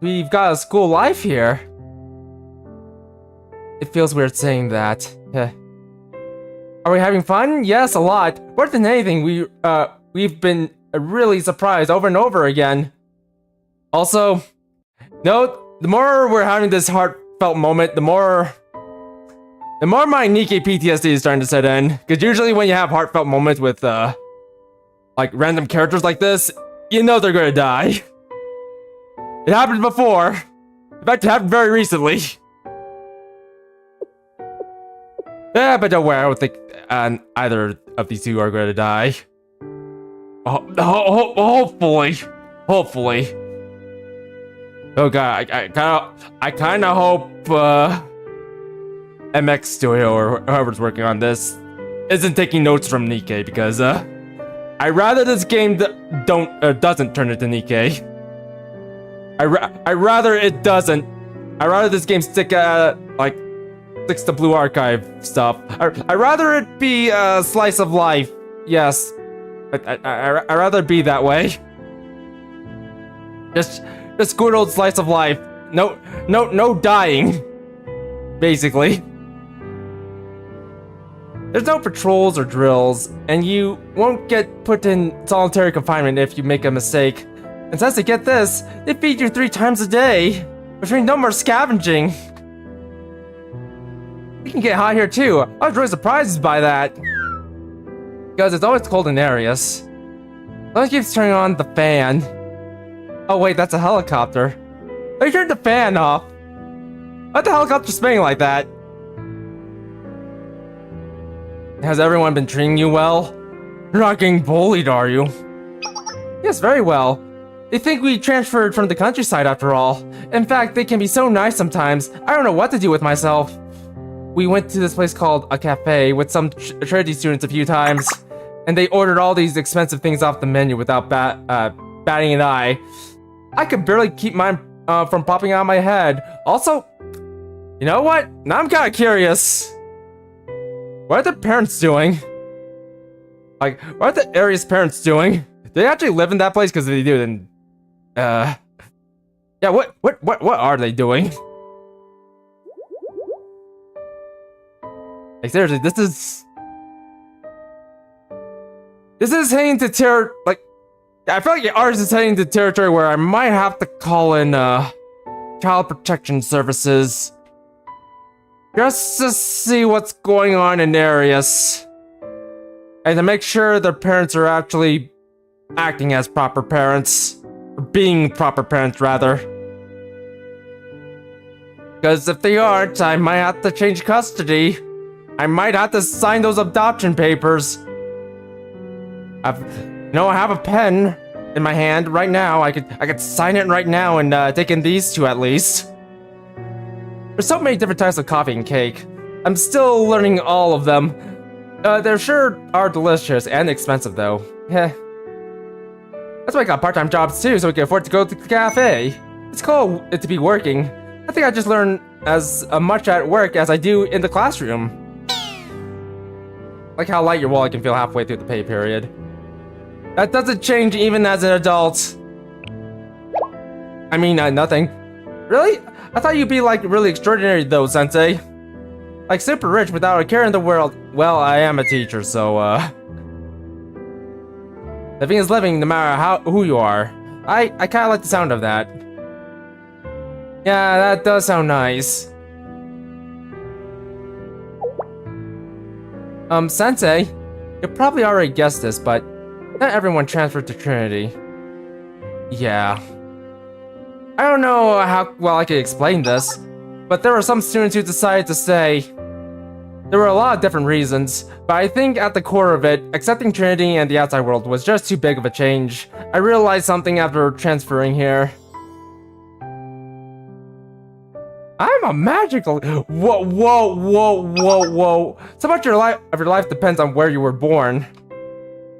we've got a school life here. It feels weird saying that. Are we having fun? Yes, a lot. More than anything, we've been really surprised over and over again. Also, no, the more we're having this heartfelt moment, the more my Nikkei PTSD is starting to set in. Because usually when you have heartfelt moments with, like, random characters like this, you know they're gonna die. It happened before. In fact, it happened very recently. Yeah, but don't worry, I don't think either of these two are gonna die. Hopefully. Oh god, I kinda hope, MX Studio or whoever's working on this isn't taking notes from Nikkei, because I rather this game doesn't turn into Nikkei. I rather it doesn't. I rather this game sticks to Blue Archive stuff. I rather it be a slice of life. Yes, I rather it be that way. Just good old slice of life. No dying. Basically. There's no patrols or drills, and you won't get put in solitary confinement if you make a mistake. And since they get this, they feed you 3 times a day, which means no more scavenging. We can get hot here too. I was really surprised by that. Because it's always cold in Arius. Someone keeps turning on the fan. Oh wait, that's a helicopter. They turned the fan off. Why'd the helicopter spinning like that? Has everyone been treating you well? You're not getting bullied, are you? Yes, very well. They think we transferred from the countryside after all. In fact, they can be so nice sometimes. I don't know what to do with myself. We went to this place called a cafe with some Trinity students a few times, and they ordered all these expensive things off the menu without batting an eye. I could barely keep mine from popping out of my head. Also, you know what? Now I'm kind of curious. What are the parents doing? Like, what are the Arius parents doing? Do they actually live in that place? Because if they do, then, yeah, what are they doing? Like, seriously, this is heading to I feel like ours is heading to territory where I might have to call in, Child Protection Services. Just to see what's going on in Arius. And to make sure their parents are actually acting as proper parents. Or being proper parents, rather. Because if they aren't, I might have to change custody. I might have to sign those adoption papers. I have a pen in my hand right now. I could sign it right now and take in these two at least. There's so many different types of coffee and cake. I'm still learning all of them. They sure are delicious and expensive though. Heh. That's why I got part-time jobs too, so we can afford to go to the cafe. It's cool to be working. I think I just learn as much at work as I do in the classroom. like how light your wallet can feel halfway through the pay period. That doesn't change even as an adult. I mean, nothing. Really? I thought you'd be like really extraordinary though, Sensei. Like super rich without a care in the world. Well, I am a teacher, so living is living no matter who you are. I kinda like the sound of that. Yeah, that does sound nice. Sensei, you probably already guessed this, but not everyone transferred to Trinity. Yeah. I don't know how well I could explain this, but there were some students who decided to stay. There were a lot of different reasons, but I think at the core of it, accepting Trinity and the outside world was just too big of a change. I realized something after transferring here. I'm a magical. Whoa. So much of your life depends on where you were born.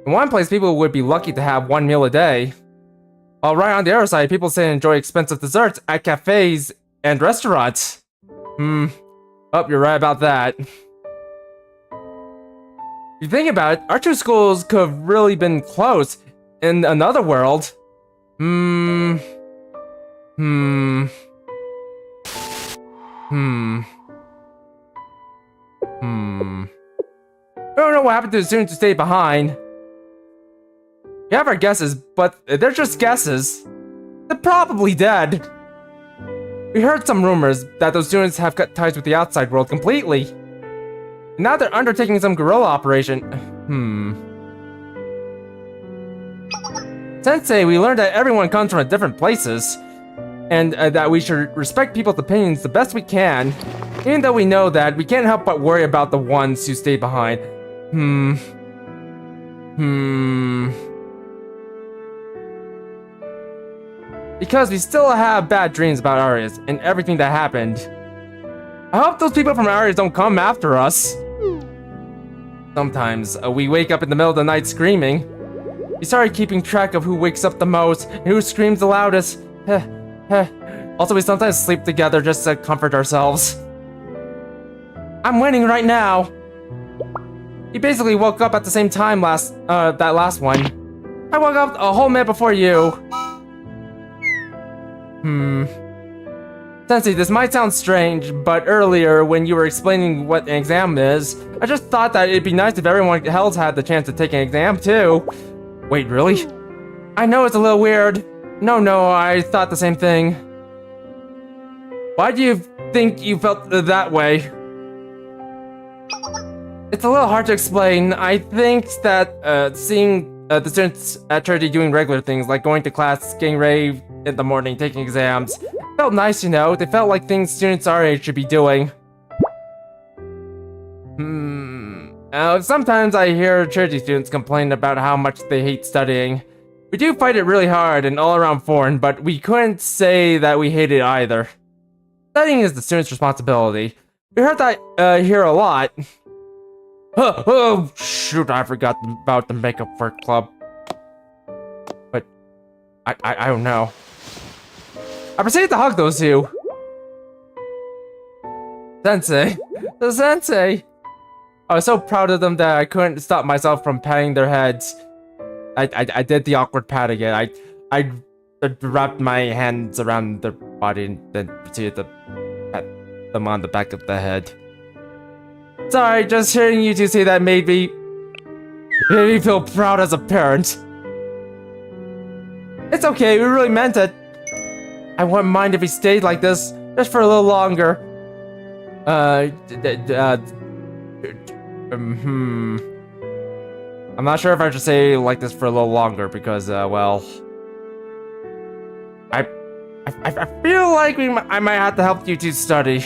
In one place, people would be lucky to have one meal a day. While right on the other side, people say enjoy expensive desserts at cafes and restaurants. Oh, you're right about that. If you think about it, our two schools could have really been close in another world. I don't know what happened to the students who stayed behind. We have our guesses, but they're just guesses. They're probably dead. We heard some rumors that those students have cut ties with the outside world completely. Now they're undertaking some guerrilla operation. Sensei, we learned that everyone comes from different places, and that we should respect people's opinions the best we can, even though we know that we can't help but worry about the ones who stay behind. Because we still have bad dreams about Arius and everything that happened. I hope those people from Arius don't come after us. Sometimes, we wake up in the middle of the night screaming. We started keeping track of who wakes up the most and who screams the loudest. Also, we sometimes sleep together just to comfort ourselves. I'm winning right now. You basically woke up at the same time that last one. I woke up a whole minute before you. Sensei, this might sound strange, but earlier when you were explaining what an exam is, I just thought that it'd be nice if everyone else had the chance to take an exam too. Wait, really? I know it's a little weird. No, I thought the same thing. Why do you think you felt that way? It's a little hard to explain. I think that seeing the students at Trinity doing regular things like going to class, getting ready in the morning, taking exams, felt nice, you know. They felt like things students our age should be doing. Sometimes I hear Trinity students complain about how much they hate studying. We do fight it really hard and all around foreign, but we couldn't say that we hate it either. Studying is the student's responsibility. We heard that here a lot. Oh, shoot, I forgot about the makeup for club. But, I don't know. I proceeded to hug those two. Sensei. The Sensei. I was so proud of them that I couldn't stop myself from patting their heads. I did the awkward pat again. I wrapped my hands around their body and then proceeded to pat them on the back of the head. Sorry, just hearing you two say that made me feel proud as a parent. It's okay, we really meant it. I wouldn't mind if he stayed like this, just for a little longer. I'm not sure if I should say like this for a little longer because, well, I feel like I might have to help you two study.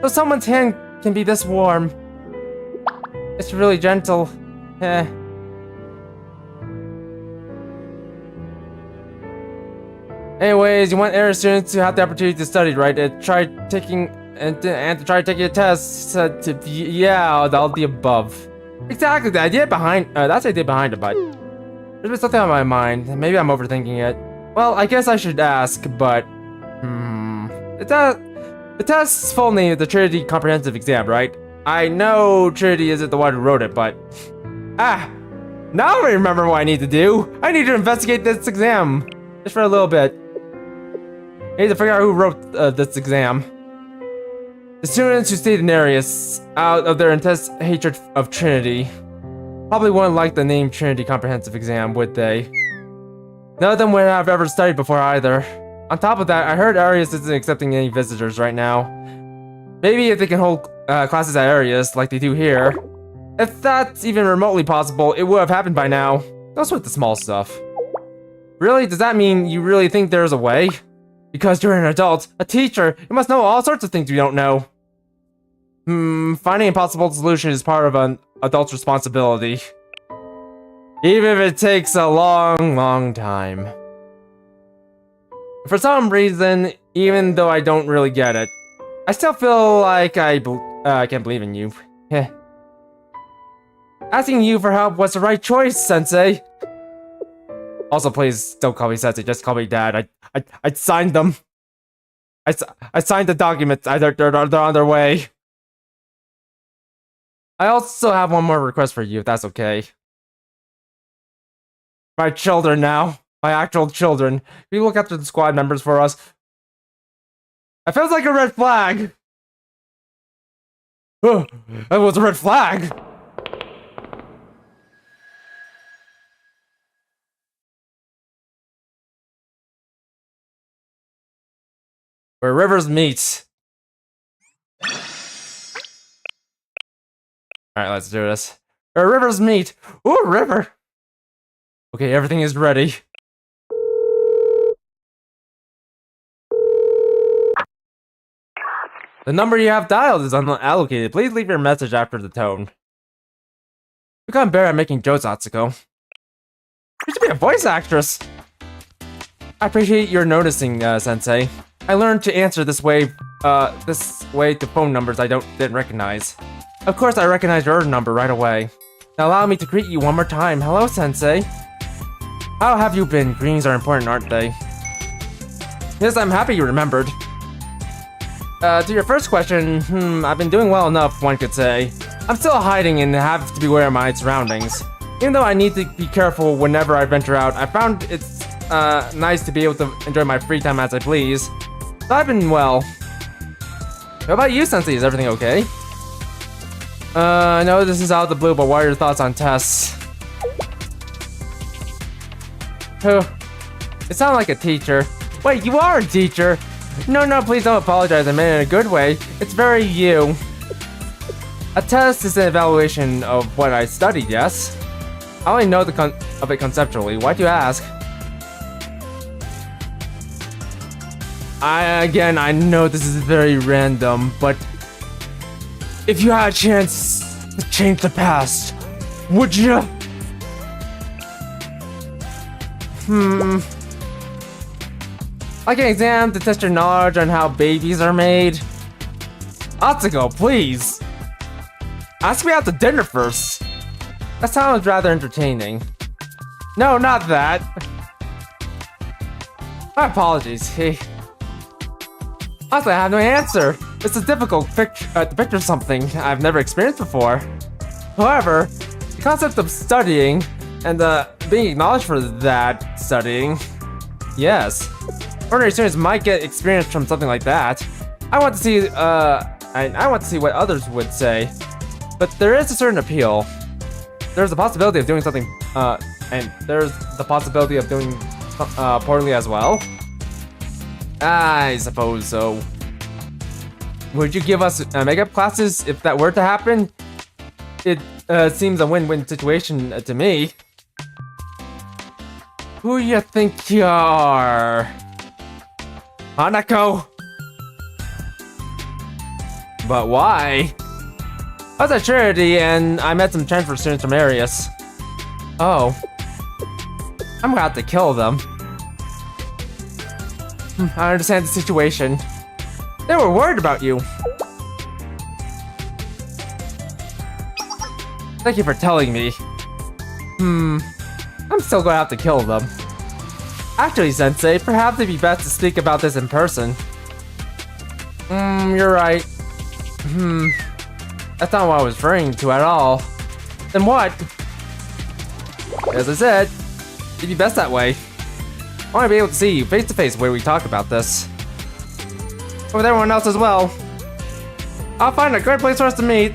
So someone's hand can be this warm. It's really gentle. Anyways, you want air students to have the opportunity to study, right? To try taking a test. Yeah, all the above. Exactly, the idea behind that's the idea behind it, but there's been something on my mind. Maybe I'm overthinking it. Well, I guess I should ask, but the test's full name is the Trinity Comprehensive Exam, right? I know Trinity isn't the one who wrote it, but... Now I remember what I need to do! I need to investigate this exam! Just for a little bit. I need to figure out who wrote this exam. The students who stayed in Arius, out of their intense hatred of Trinity, probably wouldn't like the name Trinity Comprehensive Exam, would they? None of them would have ever studied before either. On top of that, I heard Arius isn't accepting any visitors right now. Maybe if they can hold classes at Arius like they do here. If that's even remotely possible, it would have happened by now. Don't sweat the small stuff. Really? Does that mean you really think there's a way? Because you're an adult, a teacher, you must know all sorts of things we don't know. Finding a possible solution is part of an adult's responsibility. Even if it takes a long, long time. For some reason, even though I don't really get it, I still feel like I can't believe in you. Asking you for help was the right choice, Sensei. Also, please don't call me Sensei, just call me Dad. I signed them. I signed the documents. They're on their way. I also have one more request for you, if that's okay. My children now. My actual children. Can you look after the squad members for us? It feels like a red flag. Oh, that was a red flag. Where rivers meet. Alright, let's do this. Where rivers meet. Ooh, river. Okay, everything is ready. The number you have dialed is unallocated. Please leave your message after the tone. You can't bear at making jokes, Atsuko. You should be a voice actress. I appreciate your noticing, Sensei. I learned to answer this way to phone numbers I didn't recognize. Of course, I recognize your number right away. Now allow me to greet you one more time. Hello, Sensei. How have you been? Greetings are important, aren't they? Yes, I'm happy you remembered. To your first question, I've been doing well enough, one could say. I'm still hiding and have to be aware of my surroundings. Even though I need to be careful whenever I venture out, I found it's nice to be able to enjoy my free time as I please. So I've been well. How about you, Sensei? Is everything okay? I know this is out of the blue, but what are your thoughts on tests? It sounded like a teacher. Wait, you are a teacher? No, please don't apologize. I meant it in a good way. It's very you. A test is an evaluation of what I studied, yes? I only know of it conceptually. Why'd you ask? I know this is very random, but if you had a chance to change the past, would you? Like an exam to test your knowledge on how babies are made? Atsuko, please! Ask me out to dinner first! That sounds rather entertaining. No, not that! My apologies, Honestly, I have no answer. It's a difficult to picture something I've never experienced before. However, the concept of studying and being acknowledged for that studying, yes. Ordinary students might get experience from something like that. I want to see, I want to see what others would say. But there is a certain appeal. There's the possibility of doing something, and there's the possibility of doing poorly as well. I suppose so. Would you give us makeup classes if that were to happen? It seems a win-win situation to me. Who you think you are? Hanako? But why? I was at Trinity and I met some transfer students from Arius. Oh. I'm gonna have to kill them. I understand the situation. They were worried about you. Thank you for telling me. I'm still gonna have to kill them. Actually, Sensei, perhaps it'd be best to speak about this in person. You're right. That's not what I was referring to at all. Then what? As I said, it'd be best that way. I want to be able to see you face to face where we talk about this. With everyone else as well. I'll find a great place for us to meet.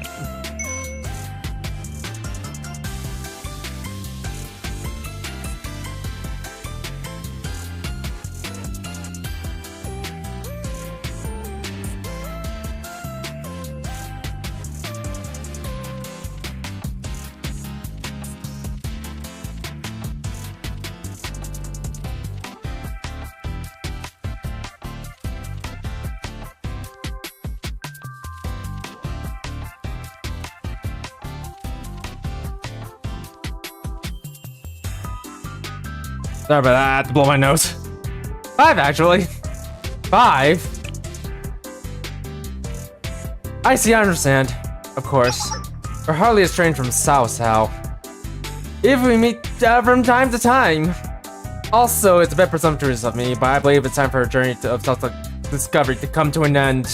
Sorry about that, I had to blow my nose. 5, actually. 5? I see, I understand. Of course. We're hardly estranged from Sao. If we meet from time to time. Also, it's a bit presumptuous of me, but I believe it's time for a journey of self-discovery to come to an end.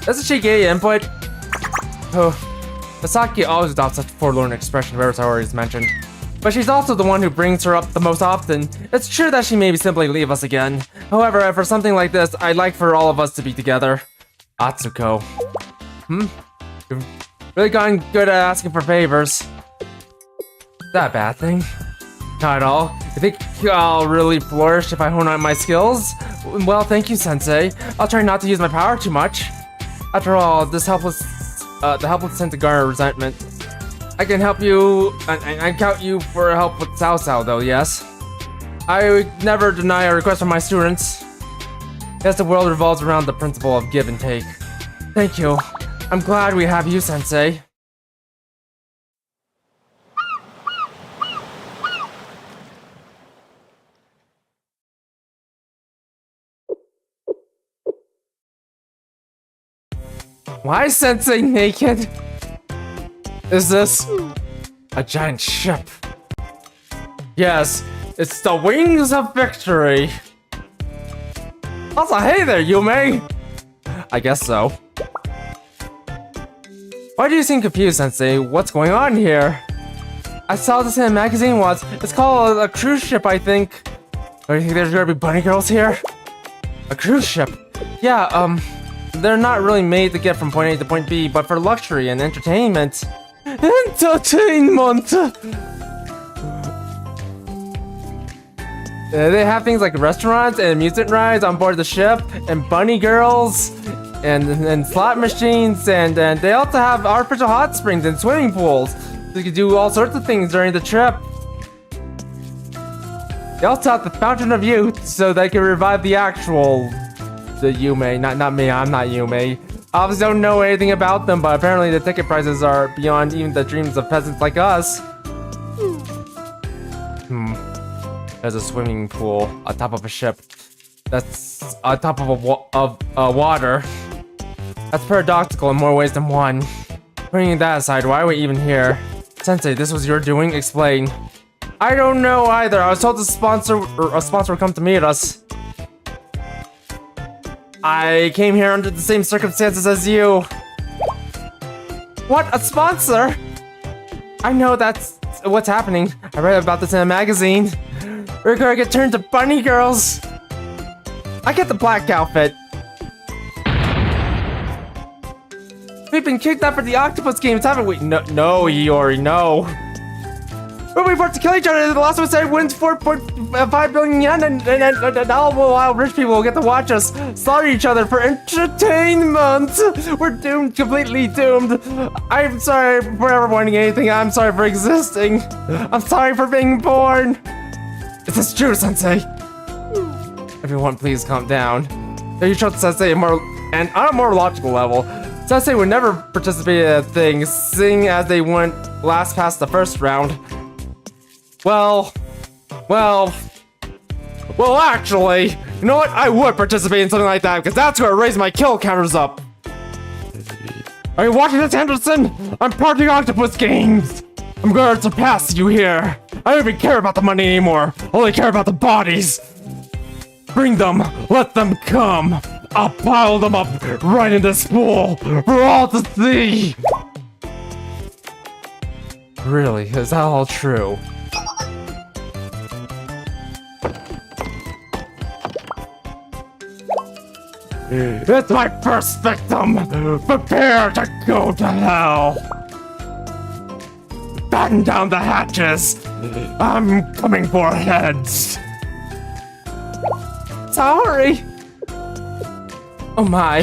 Doesn't she get input? Oh, Misaki always adopts such a forlorn expression wherever Saori is mentioned. But she's also the one who brings her up the most often. It's true that she may simply leave us again. However, for something like this, I'd like for all of us to be together. Atsuko. You've really gotten good at asking for favors. Is that a bad thing? Not at all. You think I'll really flourish if I hone on my skills? Well, thank you, Sensei. I'll try not to use my power too much. After all, the helpless tend to garner resentment. I can help you, I count you for help with Sao though, yes? I would never deny a request from my students. Yes, the world revolves around the principle of give and take. Thank you. I'm glad we have you, Sensei. Why is Sensei naked? Is this a giant ship? Yes, it's the Wings of Victory. Also, hey there, Yume! I guess so. Why do you seem confused, Sensei? What's going on here? I saw this in a magazine once. It's called a cruise ship, I think. Or do you think there's gonna be bunny girls here? A cruise ship? Yeah, they're not really made to get from point A to point B, but for luxury and entertainment. Entertainment! They have things like restaurants and amusement rides on board the ship, and bunny girls, and slot machines, and they also have artificial hot springs and swimming pools. So you can do all sorts of things during the trip. They also have the Fountain of Youth, so they can revive the Yume, not me, I'm not Yume. Obviously don't know anything about them, but apparently the ticket prices are beyond even the dreams of peasants like us. There's a swimming pool on top of a ship. That's on top of water. That's paradoxical in more ways than one. Putting that aside, why are we even here? Sensei, this was your doing? Explain. I don't know either. I was told a sponsor would come to meet us. I came here under the same circumstances as you. What? A sponsor? I know that's what's happening. I read about this in a magazine. We're gonna get turned to bunny girls. I get the black outfit. We've been kicked out for the octopus games, haven't we? No, Iori, no. We're forced to kill each other. The last one said wins 4.5 billion yen, and all while rich people will get to watch us slaughter each other for entertainment. We're doomed, completely doomed. I'm sorry for ever wanting anything. I'm sorry for existing. I'm sorry for being born. Is this true, Sensei? Everyone, please calm down. You trust Sensei and on a more logical level. Sensei would never participate in a thing, seeing as they went last past the first round. Well, actually, you know what? I would participate in something like that, because that's gonna raise my kill counters up. Are you watching this, Henderson? I'm part of the octopus games. I'm gonna surpass you here. I don't even care about the money anymore. I only care about the bodies. Bring them, let them come. I'll pile them up right in this pool for all to see. Really? Is that all true? It's my first victim! Prepare to go to hell! Batten down the hatches! I'm coming for heads! Sorry! Oh my!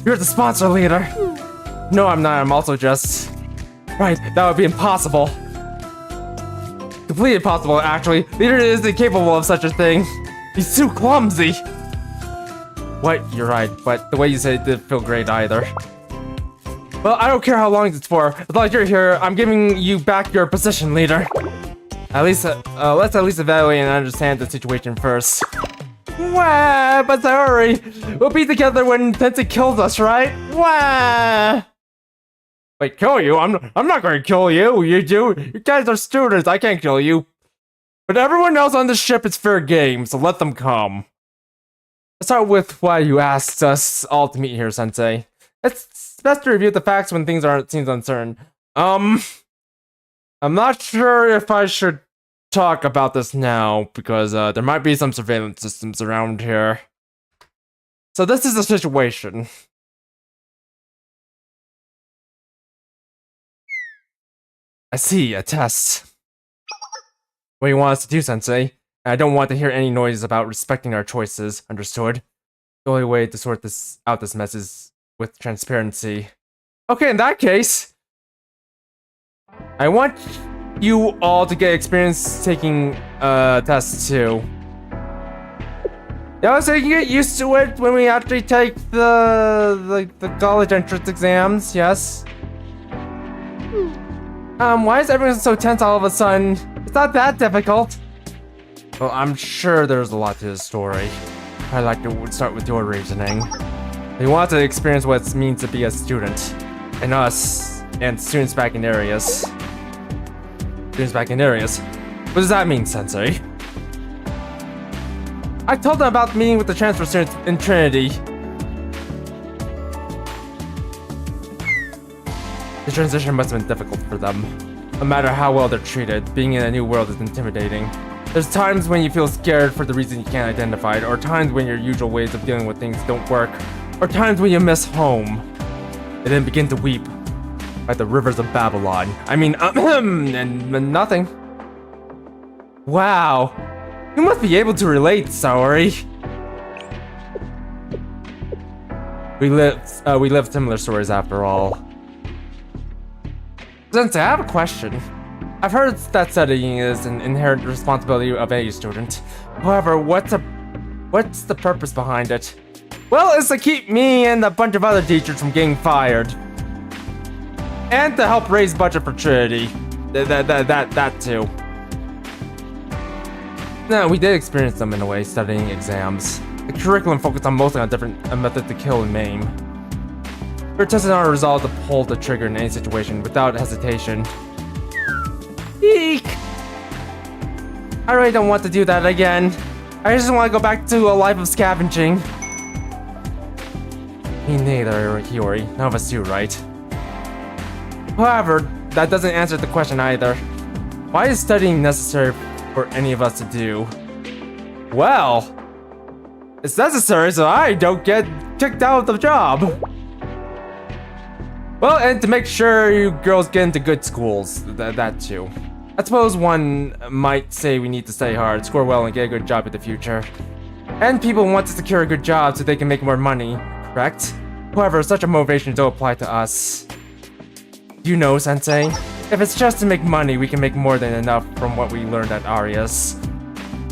You're the sponsor leader! No, I'm not. I'm also just... Right, that would be impossible. Completely impossible, actually. Leader isn't capable of such a thing. He's too clumsy. What? You're right, but the way you said it didn't feel great either. Well, I don't care how long it's for. As long as you're here, I'm giving you back your position, leader. At least, let's at least evaluate and understand the situation first. Wah, but hurry. We'll be together when Tensei kills us, right? Wah. Wait, kill you? I'm not going to kill you. You do. You guys are students. I can't kill you. But everyone else on the ship is fair game, so let them come. Let's start with why you asked us all to meet here, Sensei. It's best to review the facts when things seems uncertain. I'm not sure if I should talk about this now, because there might be some surveillance systems around here. So this is the situation. I see, a test. What do you want us to do, Sensei? I don't want to hear any noises about respecting our choices, understood? The only way to sort this mess is with transparency. Okay, in that case, I want you all to get experience taking tests too. Yeah, so you can get used to it when we actually take the college entrance exams, yes? Why is everyone so tense all of a sudden? It's not that difficult. Well, I'm sure there's a lot to this story. I'd like to start with your reasoning. You want to experience what it means to be a student. And us, and students back in Arius. Students back in Arius. What does that mean, Sensei? I told them about the meeting with the transfer students in Trinity. The transition must have been difficult for them. No matter how well they're treated, being in a new world is intimidating. There's times when you feel scared for the reason you can't identify it, or times when your usual ways of dealing with things don't work, or times when you miss home. They then begin to weep by the rivers of Babylon. I mean, and nothing. Wow. You must be able to relate, Saori. We lived similar stories after all. Sensei, I have a question. I've heard that studying is an inherent responsibility of any student. However, what's the purpose behind it? Well, it's to keep me and a bunch of other teachers from getting fired. And to help raise budget for Trinity. That too. No, we did experience them in a way, studying exams. The curriculum focused mostly on different methods to kill and maim. We're testing our resolve to pull the trigger in any situation without hesitation. Eek! I really don't want to do that again. I just want to go back to a life of scavenging. Me neither, Hiyori. None of us do, right? However, that doesn't answer the question either. Why is studying necessary for any of us to do? Well, it's necessary so I don't get kicked out of the job. Well, and to make sure you girls get into good schools, that too. I suppose one might say we need to study hard, score well, and get a good job in the future. And people want to secure a good job so they can make more money, correct? However, such a motivation don't apply to us. You know, Sensei, if it's just to make money, we can make more than enough from what we learned at Arius.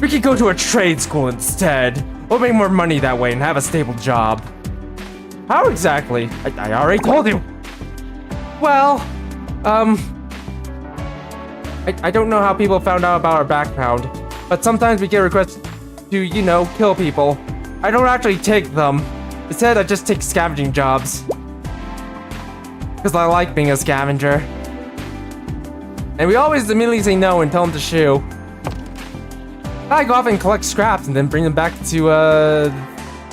We could go to a trade school instead. We'll make more money that way and have a stable job. How exactly? I already told you. Well, I don't know how people found out about our background, but sometimes we get requests to, you know, kill people. I don't actually take them. Instead, I just take scavenging jobs. Because I like being a scavenger. And we always immediately say no and tell them to shoo. I go off and collect scraps and then bring them back to,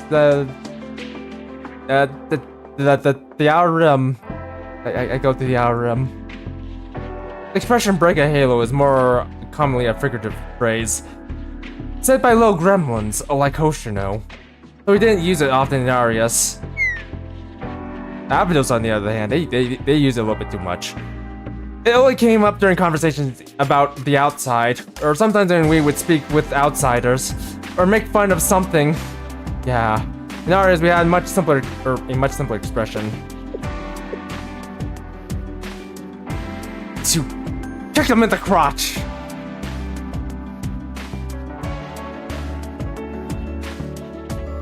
the outer room. I go to the outer room. The expression break a halo is more commonly a figurative phrase, said by little gremlins, like Hoshino. So we didn't use it often in Arius. Abydos, on the other hand, they use it a little bit too much. It only came up during conversations about the outside, or sometimes when we would speak with outsiders, or make fun of something. Yeah, in Arius we had a much simpler expression. To kick him in the crotch.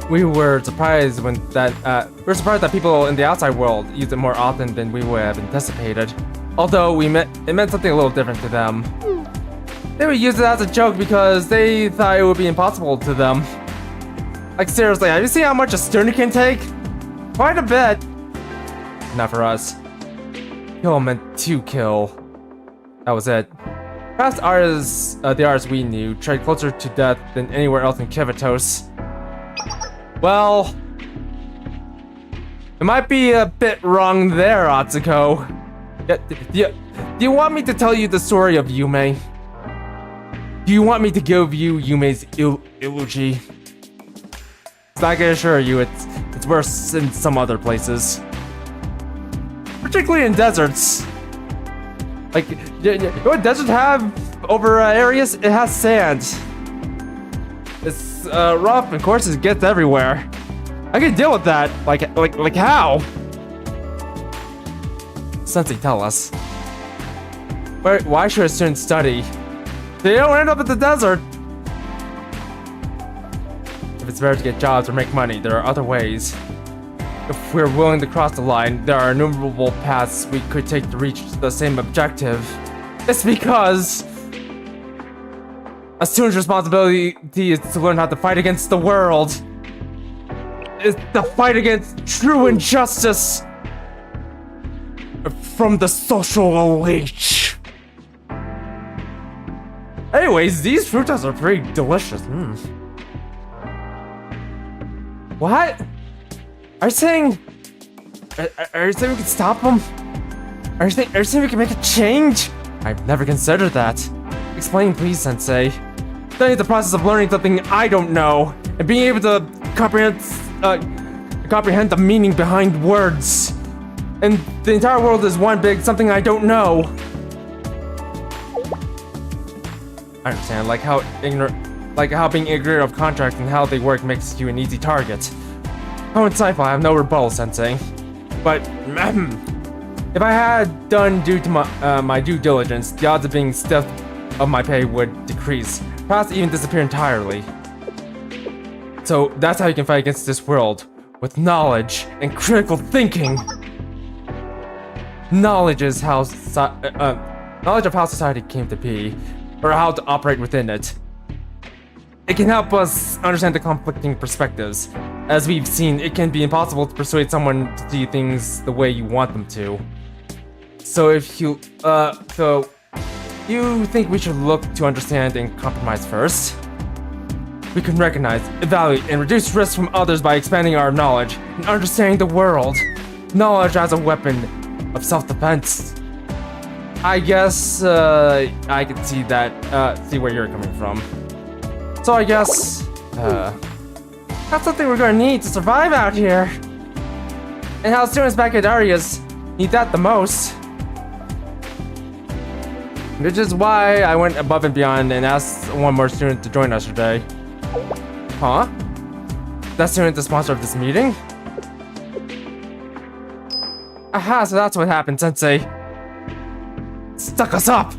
We were surprised that people in the outside world used it more often than we would have anticipated. Although it meant something a little different to them. They would use it as a joke because they thought it would be impossible to them. Like seriously, have you seen how much a student can take? Quite a bit. Not for us. Kill meant to kill. That was it. Perhaps the Arius we knew tried closer to death than anywhere else in Kivatos. Well, it might be a bit wrong there, Atsuko. Do you want me to tell you the story of Yume? Do you want me to give you Yume's eulogy? Because I can assure you, it's worse in some other places. Particularly in deserts. Like, what deserts have over Arius? It has sand. It's rough and courses gets everywhere. I can deal with that. Like how? Sensei, tell us. Why should a student study? They don't end up in the desert. If it's better to get jobs or make money, there are other ways. If we're willing to cross the line, there are innumerable paths we could take to reach the same objective. It's because a student's responsibility is to learn how to fight against the world. It's the fight against true injustice from the social elite. Anyways, these frutas are pretty delicious. What? Are you saying we can stop them? Are you saying we can make a change? I've never considered that. Explain, please, Sensei. Studying the process of learning something I don't know, and being able to comprehend the meaning behind words. And the entire world is one big something I don't know. I understand, like how being ignorant of contracts and how they work makes you an easy target. Oh, in sci-fi, I have no rebuttal, Sensei. But if I had done due to my due diligence, the odds of being stiffed of my pay would decrease, perhaps even disappear entirely. So that's how you can fight against this world, with knowledge and critical thinking. Knowledge of how society came to be, or how to operate within it. It can help us understand the conflicting perspectives. As we've seen, it can be impossible to persuade someone to see things the way you want them to. So you think we should look to understand and compromise first? We can recognize, evaluate, and reduce risks from others by expanding our knowledge and understanding the world. Knowledge as a weapon of self-defense. I guess, I can see that, see where you're coming from. So I guess, that's something we're gonna need to survive out here. And how students back at Arius need that the most. Which is why I went above and beyond and asked one more student to join us today. Huh? That student the sponsor of this meeting? Aha, so that's what happened, Sensei. Stuck us up!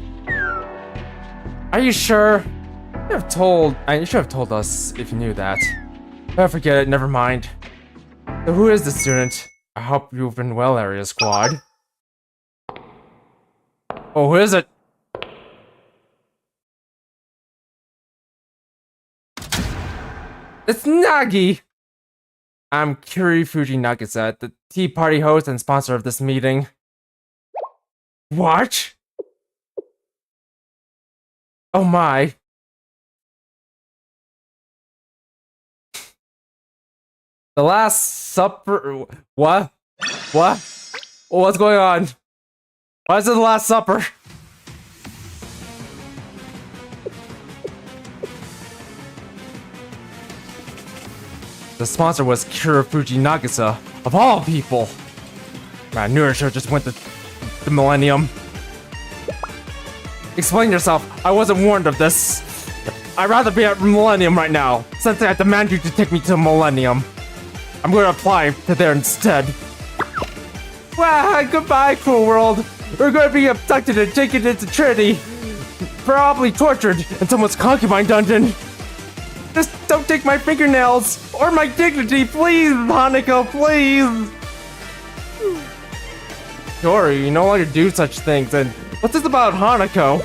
Are you sure? You should have told us if you knew that. But forget it, never mind. So who is the student? I hope you've been well, Area Squad. Oh, who is it? It's Nagi! I'm Kirifuji Nagisa, the tea party host and sponsor of this meeting. What? Oh my. The Last Supper. What? What's going on? Why is it the Last Supper? The sponsor was Kurafuji Nagisa, of all people. Man, Naruto just went to the Millennium. Explain yourself. I wasn't warned of this. I'd rather be at Millennium right now. Sensei, I demand you to take me to Millennium. I'm going to apply to there instead. Wow, goodbye, cool world. We're going to be abducted and taken into Trinity. Probably tortured in someone's concubine dungeon. Just don't take my fingernails or my dignity, please, Hanako, please. Sure, you no longer do such things, and what's this about Hanako?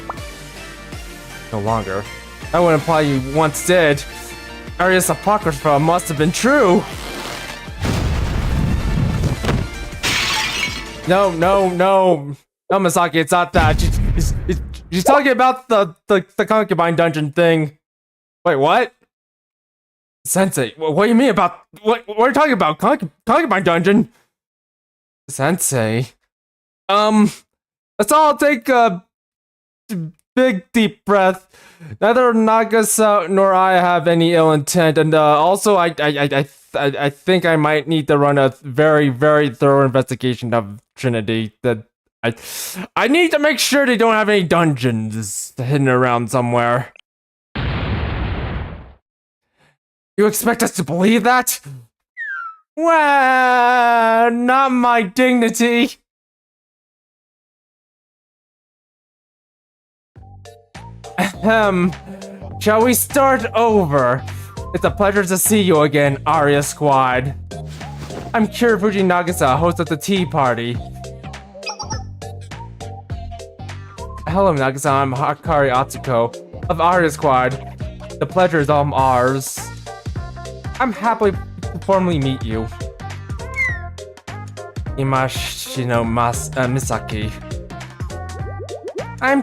No longer. That would imply you once did. Arius' Apocrypha must have been true. No, Misaki, it's not that. She's talking about the concubine dungeon thing. Wait, what? Sensei, what do you mean about what are you talking about? Concubine dungeon? Sensei. Let's all take a big deep breath. Neither Nagasa nor I have any ill intent, and also I think I might need to run a very, very thorough investigation of Trinity. That I need to make sure they don't have any dungeons hidden around somewhere. You expect us to believe that? Well, not my dignity. Ahem. Shall we start over? It's a pleasure to see you again, Arius Squad. I'm Kurafuji Nagasa, host of the tea party. Hello, Nagasa. I'm Hakari Atsuko of Arius Squad. The pleasure is all ours. I'm happy to formally meet you. Imashino Misaki. I'm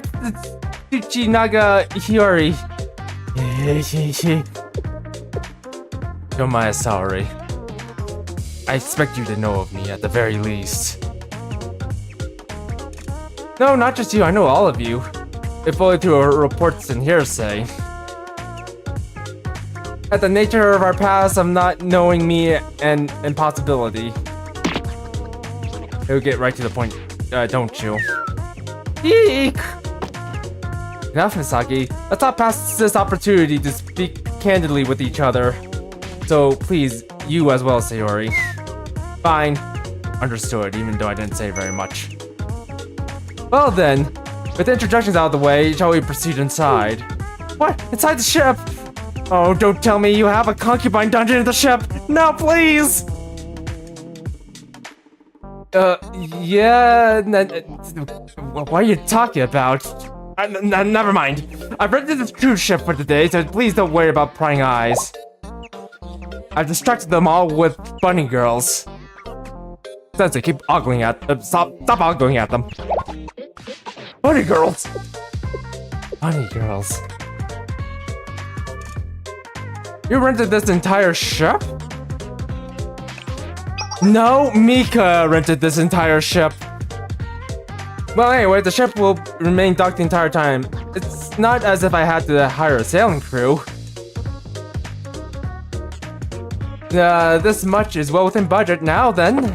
Tsuchinaga Hiyori. Yomae Saori. I expect you to know of me at the very least. No, not just you, I know all of you. If only through reports and hearsay. At the nature of our past of not knowing me and impossibility. It'll get right to the point, don't you? Eek! Enough, Misaki. Let's not pass this opportunity to speak candidly with each other. So please, you as well, Sayori. Fine. Understood, even though I didn't say very much. Well then, with the introductions out of the way, shall we proceed inside? What? Inside the ship? Oh, don't tell me you have a concubine dungeon in the ship! No, please! Yeah... What are you talking about? Never mind. I've rented this cruise ship for today, so please don't worry about prying eyes. I've distracted them all with bunny girls. Sensei, keep ogling at them. Stop ogling at them. Bunny girls! Bunny girls. You rented this entire ship? No, Mika rented this entire ship. Well, anyway, the ship will remain docked the entire time. It's not as if I had to hire a sailing crew. This much is well within budget now, then.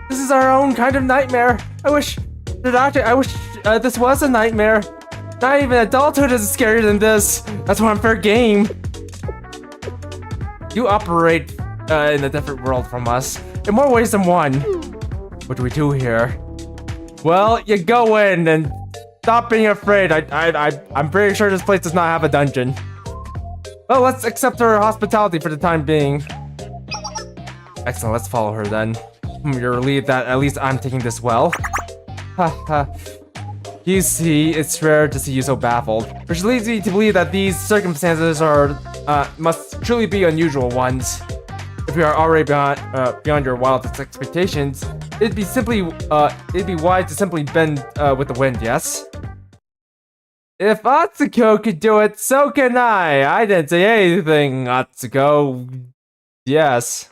This is our own kind of nightmare. I wish this was a nightmare. Not even adulthood is scarier than this. That's one fair game. You operate in a different world from us, in more ways than one. What do we do here? Well, you go in and stop being afraid. I'm pretty sure this place does not have a dungeon. Well, let's accept her hospitality for the time being. Excellent, let's follow her then. You're relieved that at least I'm taking this well. Haha. You see, it's rare to see you so baffled, which leads me to believe that these circumstances must truly be unusual ones. If we are already beyond your wildest expectations, it'd be wise to simply bend with the wind, yes? If Atsuko could do it, so can I! I didn't say anything, Atsuko. Yes.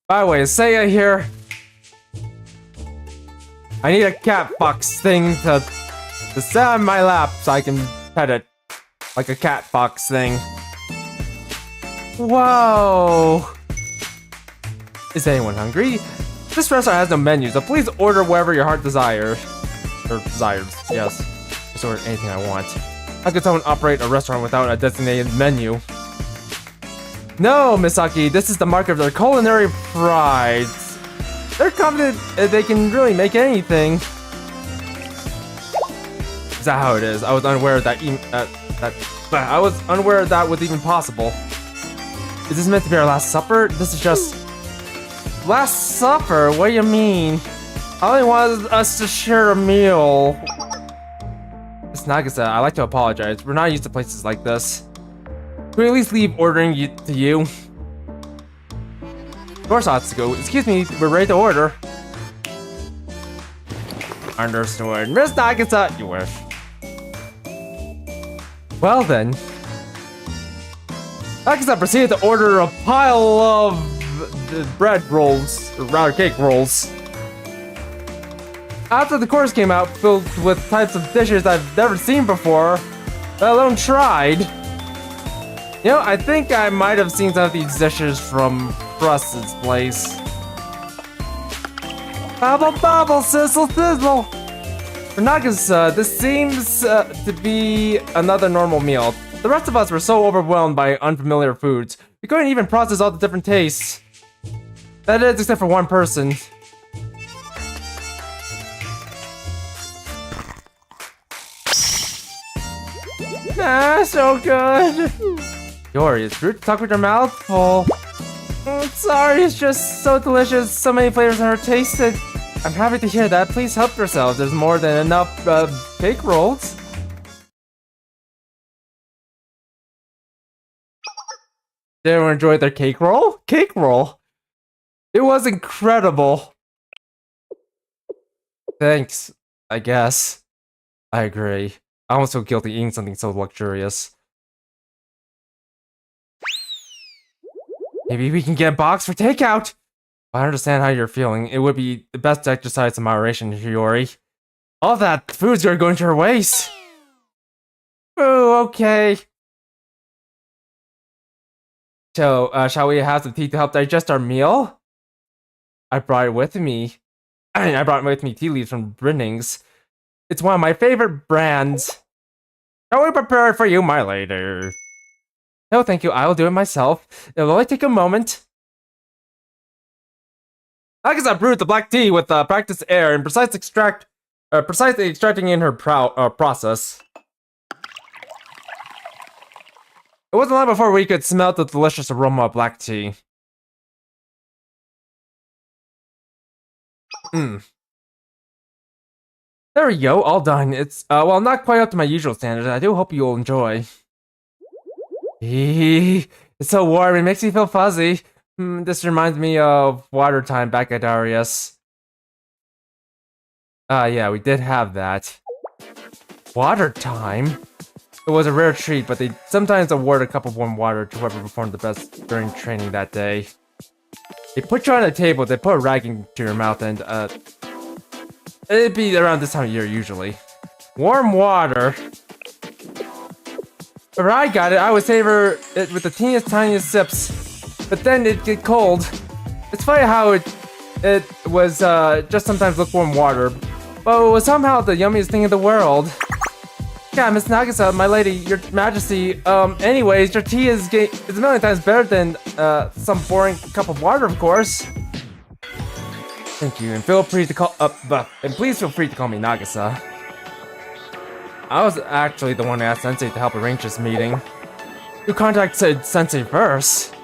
By the way, is Seiya here? I need a cat box thing to sit on my lap so I can pet it. like a cat box thing. Whoa! Is anyone hungry? This restaurant has no menu, so please order whatever your heart desires. Or desires, yes. Just order anything I want. How could someone operate a restaurant without a designated menu? No, Misaki, this is the mark of their culinary pride. They're confident they can really make anything. Is that how it is? I was unaware that that was even possible. Is this meant to be our last supper? This is just... Last supper? What do you mean? I only wanted us to share a meal. Miss Nagisa, I'd like to apologize. We're not used to places like this. Can we at least leave ordering to you? Of course, Atsuko. Excuse me, we're ready to order. Understood. Miss Nagisa, you wish. Well then. Nagisa proceeded to order a pile of bread rolls, or rather cake rolls. After the course came out, filled with types of dishes I've never seen before, let alone tried. You know, I think I might have seen some of these dishes from Russ's place. Bubble bubble, sizzle sizzle! For Nagisa, this seems to be another normal meal. The rest of us were so overwhelmed by unfamiliar foods, we couldn't even process all the different tastes. That is, except for one person. Ah, so good! Yori, it's rude to talk with your mouth full. Sorry, it's just so delicious. So many flavors never tasted. I'm happy to hear that. Please help yourselves. There's more than enough cake rolls. Did everyone enjoy their cake roll? Cake roll? It was incredible. Thanks, I guess. I agree. I almost feel guilty eating something so luxurious. Maybe we can get a box for takeout! I understand how you're feeling. It would be the best to exercise some moderation, Hiyori. All that food's gonna go into your waste! Oh, okay. So, shall we have some tea to help digest our meal? I brought it with me. I brought with me tea leaves from Brinnings. It's one of my favorite brands. Shall we prepare it for you, my lady? No, thank you. I will do it myself. It'll only take a moment. Nagisa brewed the black tea with practiced air and precisely extracting in her process. It wasn't long before we could smell the delicious aroma of black tea. There we go, all done. It's, well, not quite up to my usual standards. I do hope you'll enjoy. It's so warm, it makes me feel fuzzy. This reminds me of water time back at Arius. Yeah, we did have that. Water time? It was a rare treat, but they sometimes award a cup of warm water to whoever performed the best during training that day. They put you on a table, they put a rag into your mouth, and, it'd be around this time of year, usually. Warm water. Whenever I got it, I would savor it with the teeniest, tiniest sips. But then it'd get cold. It's funny how it was, just sometimes lukewarm water. But it was somehow the yummiest thing in the world. Yeah, Miss Nagisa, my lady, your majesty, anyways, your tea is a million times better than, some boring cup of water, of course. Thank you, and feel free to call and please feel free to call me Nagisa. I was actually the one who asked Sensei to help arrange this meeting. You contacted Sensei first.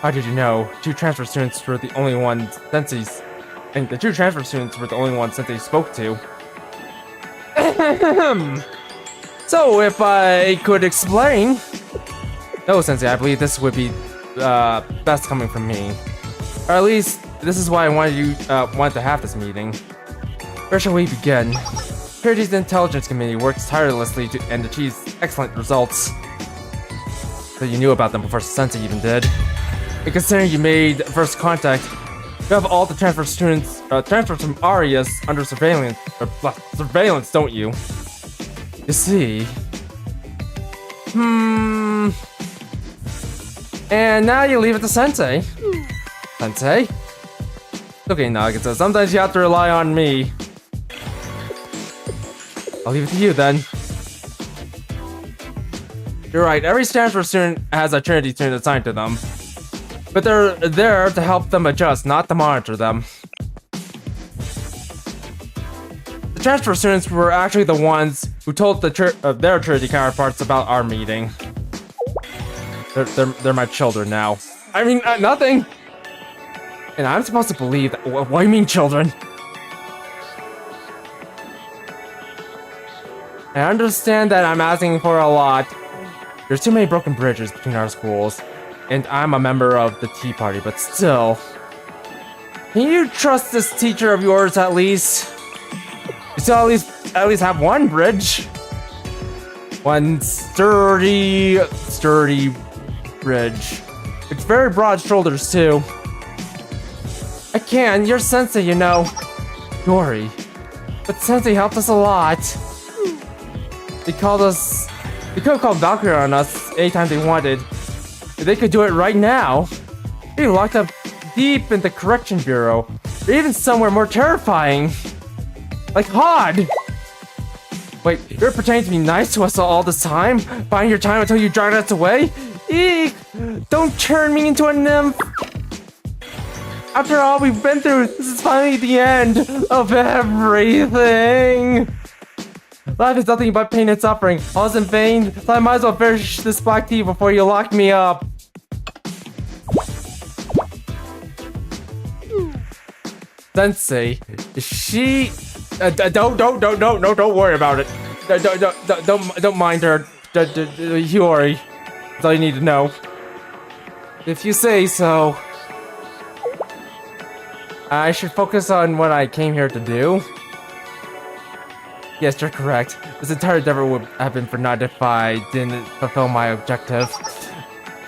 How did you know? The two transfer students were the only ones Sensei spoke to. So, if I could explain... No, Sensei, I believe this would be best coming from me. Or at least, this is why I wanted to have this meeting. Where shall we begin? Purity's Intelligence Committee works tirelessly and achieves excellent results. So you knew about them before Sensei even did. And considering you made first contact, you have all the transfer students transferred from Arius under surveillance, don't you? You see, And now you leave it to Sensei. Sensei? Okay, Nagisa, sometimes you have to rely on me. I'll leave it to you then. You're right, every transfer student has a Trinity student assigned to them. But they're there to help them adjust, not to monitor them. The transfer students were actually the ones who told their Trinity counterparts about our meeting. They're my children now. I mean, nothing! And I'm supposed to believe that. What do you mean, children? I understand that I'm asking for a lot. There's too many broken bridges between our schools, and I'm a member of the Tea Party, but still. Can you trust this teacher of yours at least? You still at least have one bridge. One sturdy bridge. It's very broad shoulders too. I can, you're Sensei, you know. Yori. But Sensei helped us a lot. They could have called Valkyrie on us anytime they wanted. They could do it right now. They're locked up deep in the correction bureau. Or even somewhere more terrifying. Like Hod! Wait, you're pretending to be nice to us all this time? Biding your time until you drive us away? Eek! Don't turn me into a nymph! After all we've been through, this is finally the end of everything! Life is nothing but pain and suffering. All is in vain, so I might as well finish this black tea before you lock me up. Sensei, she... don't worry about it. Don't mind her. Hiyori. That's all you need to know. If you say so. I should focus on what I came here to do. Yes, you're correct. This entire endeavor would have been for naught if I didn't fulfill my objective.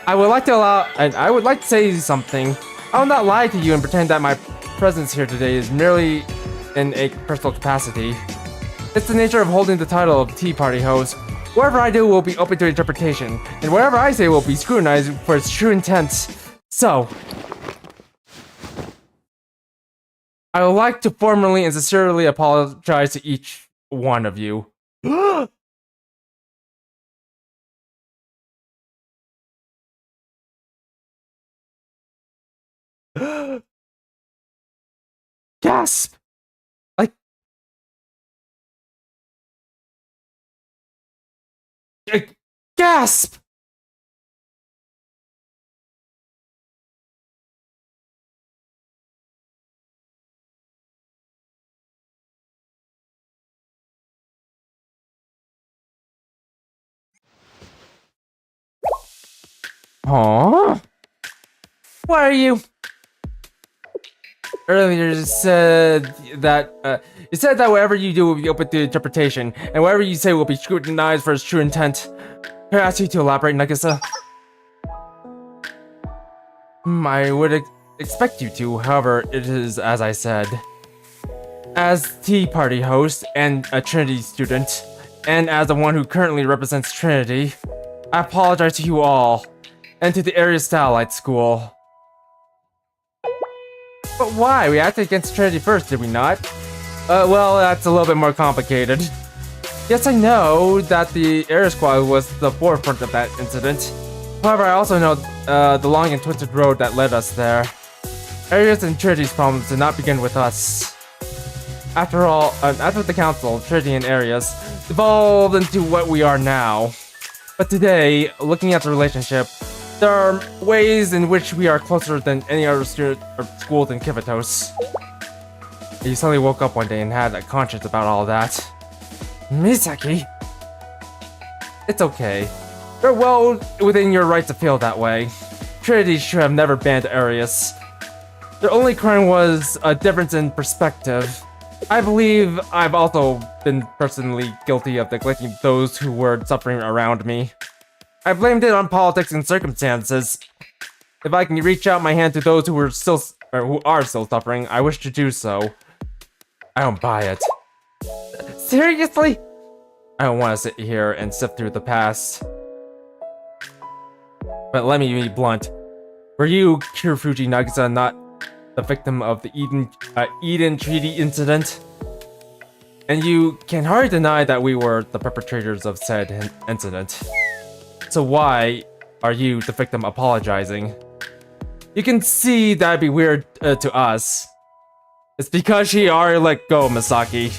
I would like to say something. I will not lie to you and pretend that my presence here today is merely in a personal capacity. It's the nature of holding the title of Tea Party host. Whatever I do will be open to interpretation, and whatever I say will be scrutinized for its true intent. So, I would like to formally and sincerely apologize to each one of you. Gasp! Like... gasp! Aww. What are you? Earlier you said that whatever you do will be open to interpretation, and whatever you say will be scrutinized for its true intent. Can I ask you to elaborate, Nagisa? I would expect you to, however, it is as I said. As Tea Party host and a Trinity student, and as the one who currently represents Trinity, I apologize to you all, and to the Arius Starlight School. But why? We acted against Trinity first, did we not? Well, that's a little bit more complicated. Yes, I know that the Air Squad was the forefront of that incident. However, I also know the long and twisted road that led us there. Arius and Trinity's problems did not begin with us. After all, after the council, Trinity and Arius evolved into what we are now. But today, looking at the relationship, there are ways in which we are closer than any other student or school in Kivatos. You suddenly woke up one day and had a conscience about all that. Misaki? It's okay. You're well within your right to feel that way. Trinity should have never banned Arius. Their only crime was a difference in perspective. I believe I've also been personally guilty of neglecting those who were suffering around me. I blamed it on politics and circumstances. If I can reach out my hand to those who are still suffering, I wish to do so. I don't buy it. Seriously? I don't want to sit here and sift through the past. But let me be blunt. Were you, Kirufuji Nagisa, not the victim of the Eden Treaty incident? And you can hardly deny that we were the perpetrators of said incident. So why are you, the victim, apologizing? You can see that'd be weird to us. It's because she already let go, Misaki.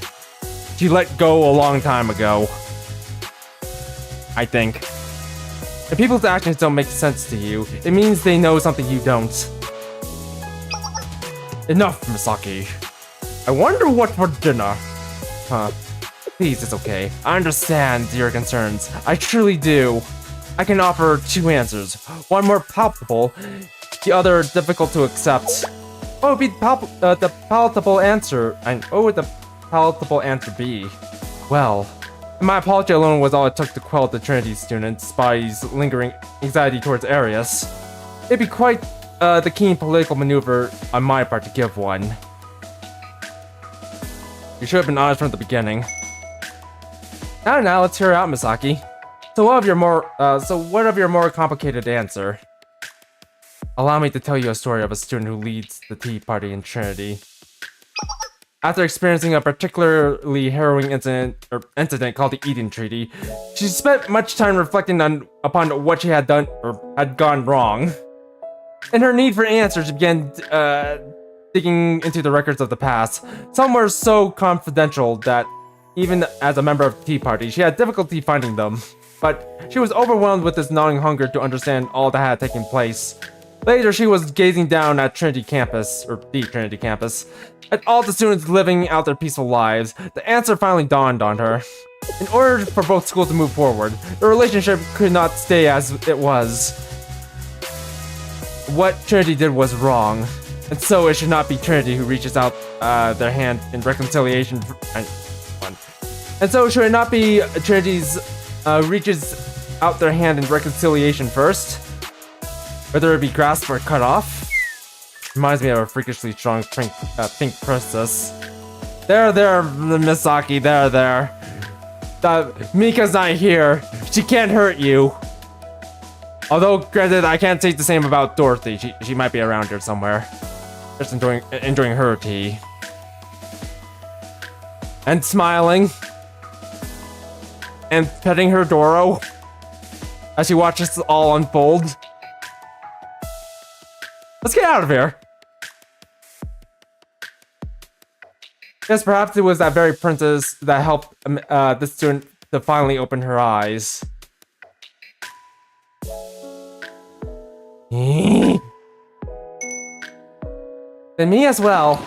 She let go a long time ago. I think. If people's actions don't make sense to you, it means they know something you don't. Enough, Misaki. I wonder what for dinner. Huh. Please, it's okay. I understand your concerns. I truly do. I can offer two answers. One more palpable, the other difficult to accept. What would be the palatable answer? And what would the palatable answer be? Well, my apology alone was all it took to quell the Trinity students' body's lingering anxiety towards Arius. It'd be quite the keen political maneuver on my part to give one. You should have been honest from the beginning. Now let's hear it out, Misaki. So what of your more complicated answer? Allow me to tell you a story of a student who leads the Tea Party in Trinity. After experiencing a particularly harrowing incident called the Eden Treaty, she spent much time reflecting upon what she had done or had gone wrong. In her need for answers, she began digging into the records of the past. Some were so confidential that even as a member of the Tea Party, she had difficulty finding them. But she was overwhelmed with this gnawing hunger to understand all that had taken place. Later, she was gazing down at Trinity Campus, or the Trinity Campus, at all the students living out their peaceful lives. The answer finally dawned on her. In order for both schools to move forward, the relationship could not stay as it was. What Trinity did was wrong, and so it should not be Trinity who reaches out their hand in reconciliation. And so should it not be Trinity's reaches out their hand in reconciliation first? Whether it be grasped or cut off? Reminds me of a freakishly strong pink princess. There, Misaki, there. Mika's not here. She can't hurt you. Although, granted, I can't say the same about Dorothy. She might be around here somewhere. Just enjoying her tea. And smiling. And petting her Doro. As she watches this all unfold. Let's get out of here. Yes, perhaps it was that very princess that helped this student to finally open her eyes. Then me as well.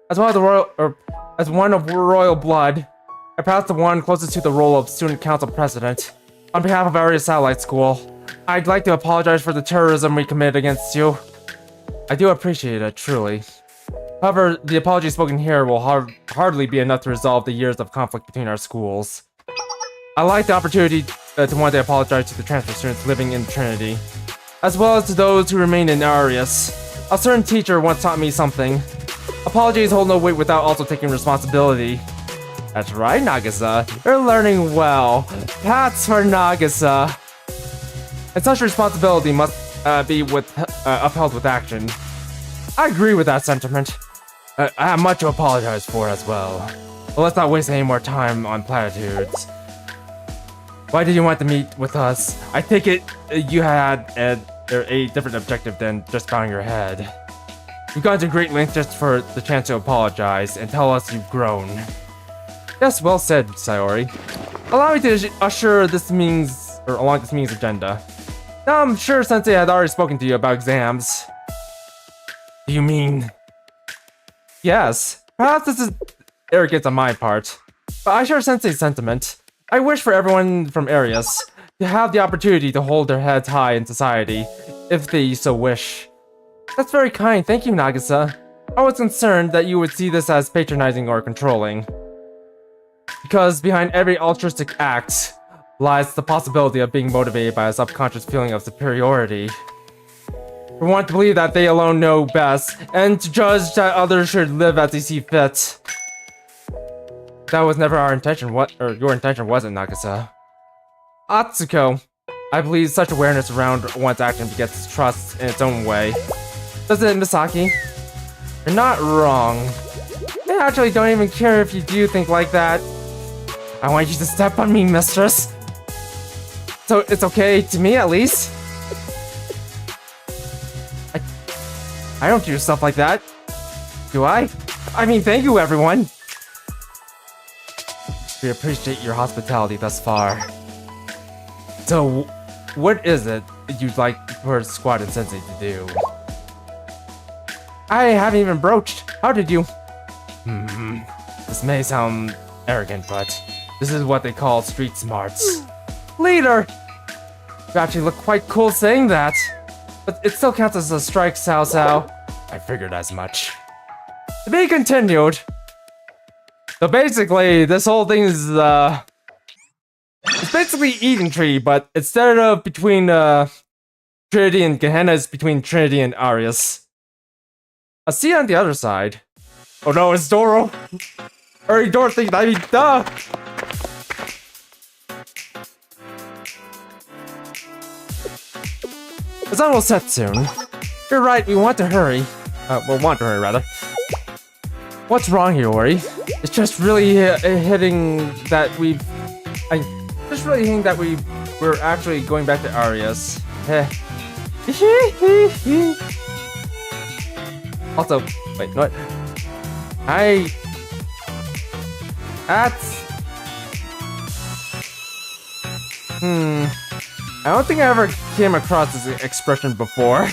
As one of royal blood, I pass the one closest to the role of student council president. On behalf of Arius Satellite School, I'd like to apologize for the terrorism we committed against you. I do appreciate it, truly. However, the apology spoken here will hardly be enough to resolve the years of conflict between our schools. I'd like the opportunity to one day apologize to the transfer students living in Trinity, as well as to those who remain in Arius. A certain teacher once taught me something. Apologies hold no weight without also taking responsibility. That's right, Nagisa. You're learning well. Pats for Nagisa. And such responsibility must be upheld with action. I agree with that sentiment. I have much to apologize for as well. But let's not waste any more time on platitudes. Why did you want to meet with us? I take it you had a different objective than just bowing your head. You've gone to great lengths just for the chance to apologize and tell us you've grown. Yes, well said, Sayori. Allow me to usher this meeting's agenda. Now, I'm sure Sensei had already spoken to you about exams. Do you mean? Yes. Perhaps this is arrogance on my part, but I share Sensei's sentiment. I wish for everyone from Arius to have the opportunity to hold their heads high in society, if they so wish. That's very kind, thank you, Nagisa. I was concerned that you would see this as patronizing or controlling. Because behind every altruistic act lies the possibility of being motivated by a subconscious feeling of superiority. We want to believe that they alone know best, and to judge that others should live as they see fit. That was never our intention, your intention wasn't, Nagisa. Atsuko, I believe such awareness around one's action begets trust in its own way. Doesn't it, Misaki? You're not wrong. I actually don't even care if you do think like that. I want you to step on me, mistress. So it's okay to me, at least. I don't do stuff like that. Do I? I mean, thank you, everyone. We appreciate your hospitality thus far. So, what is it you'd like for Squad and Sensei to do? I haven't even broached. How did you? This may sound arrogant, but this is what they call street smarts. Leader! You actually look quite cool saying that. But it still counts as a strike, Cao Cao. I figured as much. To be continued. So basically, this whole thing is, it's basically Eden Tree, but instead of between, Trinity and Gehenna, it's between Trinity and Arius. I'll see you on the other side. Oh no, it's Doro! Hurry, Dorothy, I mean, duh! The sun will set soon. You're right, we want to hurry. Want to hurry, rather. What's wrong here, Ori? It's just really hitting that we're actually going back to Arius. Also, wait, what? I don't think I ever came across this expression before.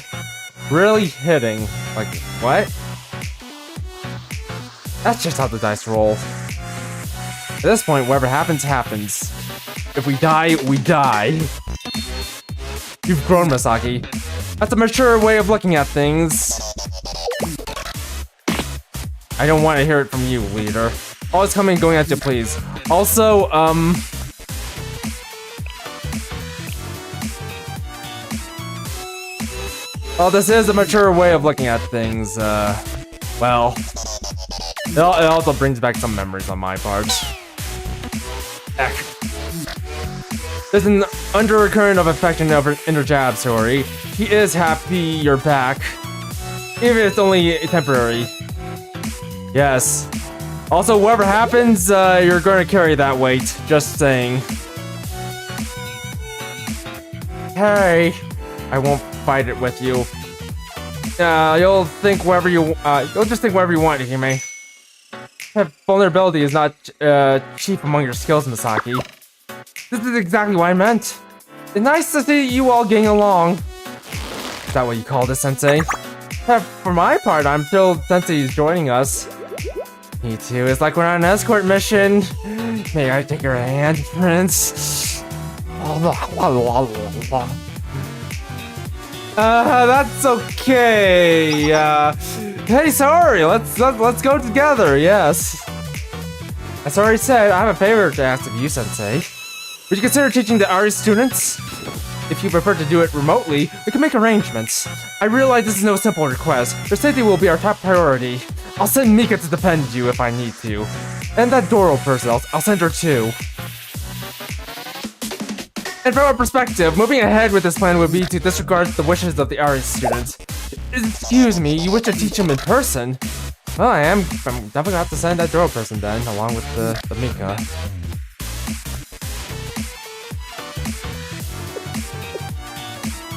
Really hitting. Like, what? That's just how the dice roll. At this point, whatever happens, happens. If we die, we die. You've grown, Misaki. That's a mature way of looking at things. I don't want to hear it from you, leader. Always coming and going at you, please. Also, well, this is a mature way of looking at things, well, it also brings back some memories on my part. Heck. There's an undercurrent of affection over inner jab story. He is happy you're back, even if it's only temporary. Yes. Also, whatever happens, you're gonna carry that weight, just saying. Hey, I won't fight it with you. You'll think whatever you you'll just think whatever you want, Hime. Vulnerability is not chief among your skills, Misaki. This is exactly what I meant. It's nice to see you all getting along. Is that what you call this, Sensei? For my part, I'm thrilled Sensei is joining us. Me too. It's like we're on an escort mission. May I take your hand, Prince? That's okay. Hey, sorry. Let's go together. Yes. As I already said, I have a favor to ask of you, Sensei. Would you consider teaching the Arius students? If you prefer to do it remotely, we can make arrangements. I realize this is no simple request. Your safety will be our top priority. I'll send Mika to defend you if I need to. And that Doro person, I'll send her too. And from our perspective, moving ahead with this plan would be to disregard the wishes of the Arius students. Excuse me, you wish to teach them in person? Well, I'm definitely gonna have to send that Doro person then, along with the Mika.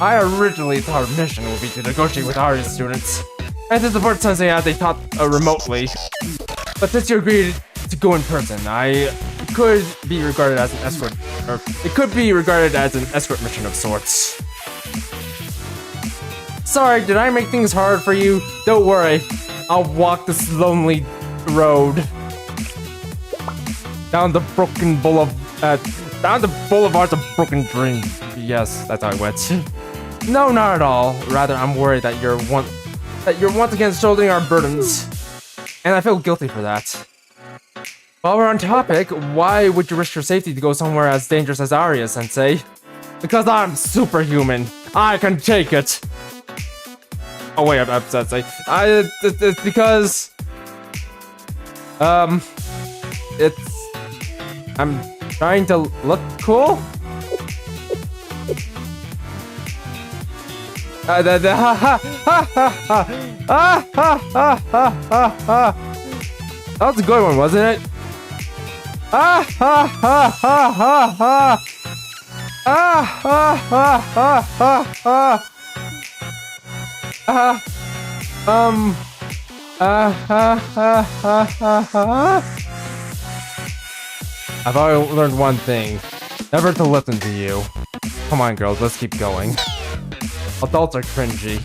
I originally thought our mission would be to negotiate with Arius students and to support Sensei as they taught remotely. But since you agreed to go in person, it could be regarded as an escort, or it could be regarded as an escort mission of sorts. Sorry, did I make things hard for you? Don't worry, I'll walk this lonely road down the boulevards of broken dreams. Yes, that's how it went. No, not at all. Rather, I'm worried that you're once again shouldering our burdens, and I feel guilty for that. While we're on topic, why would you risk your safety to go somewhere as dangerous as Arius, Sensei? Because I'm superhuman. I can take it. Oh wait, I'm Sensei. It's because I'm trying to look cool. That was a good one, wasn't it? Ah ha ha ha ha ha! Ah ha ha ha ha ha! Ha ha ha ha ha! I've already learned one thing: never to listen to you. Come on, girls, let's keep going. Adults are cringy.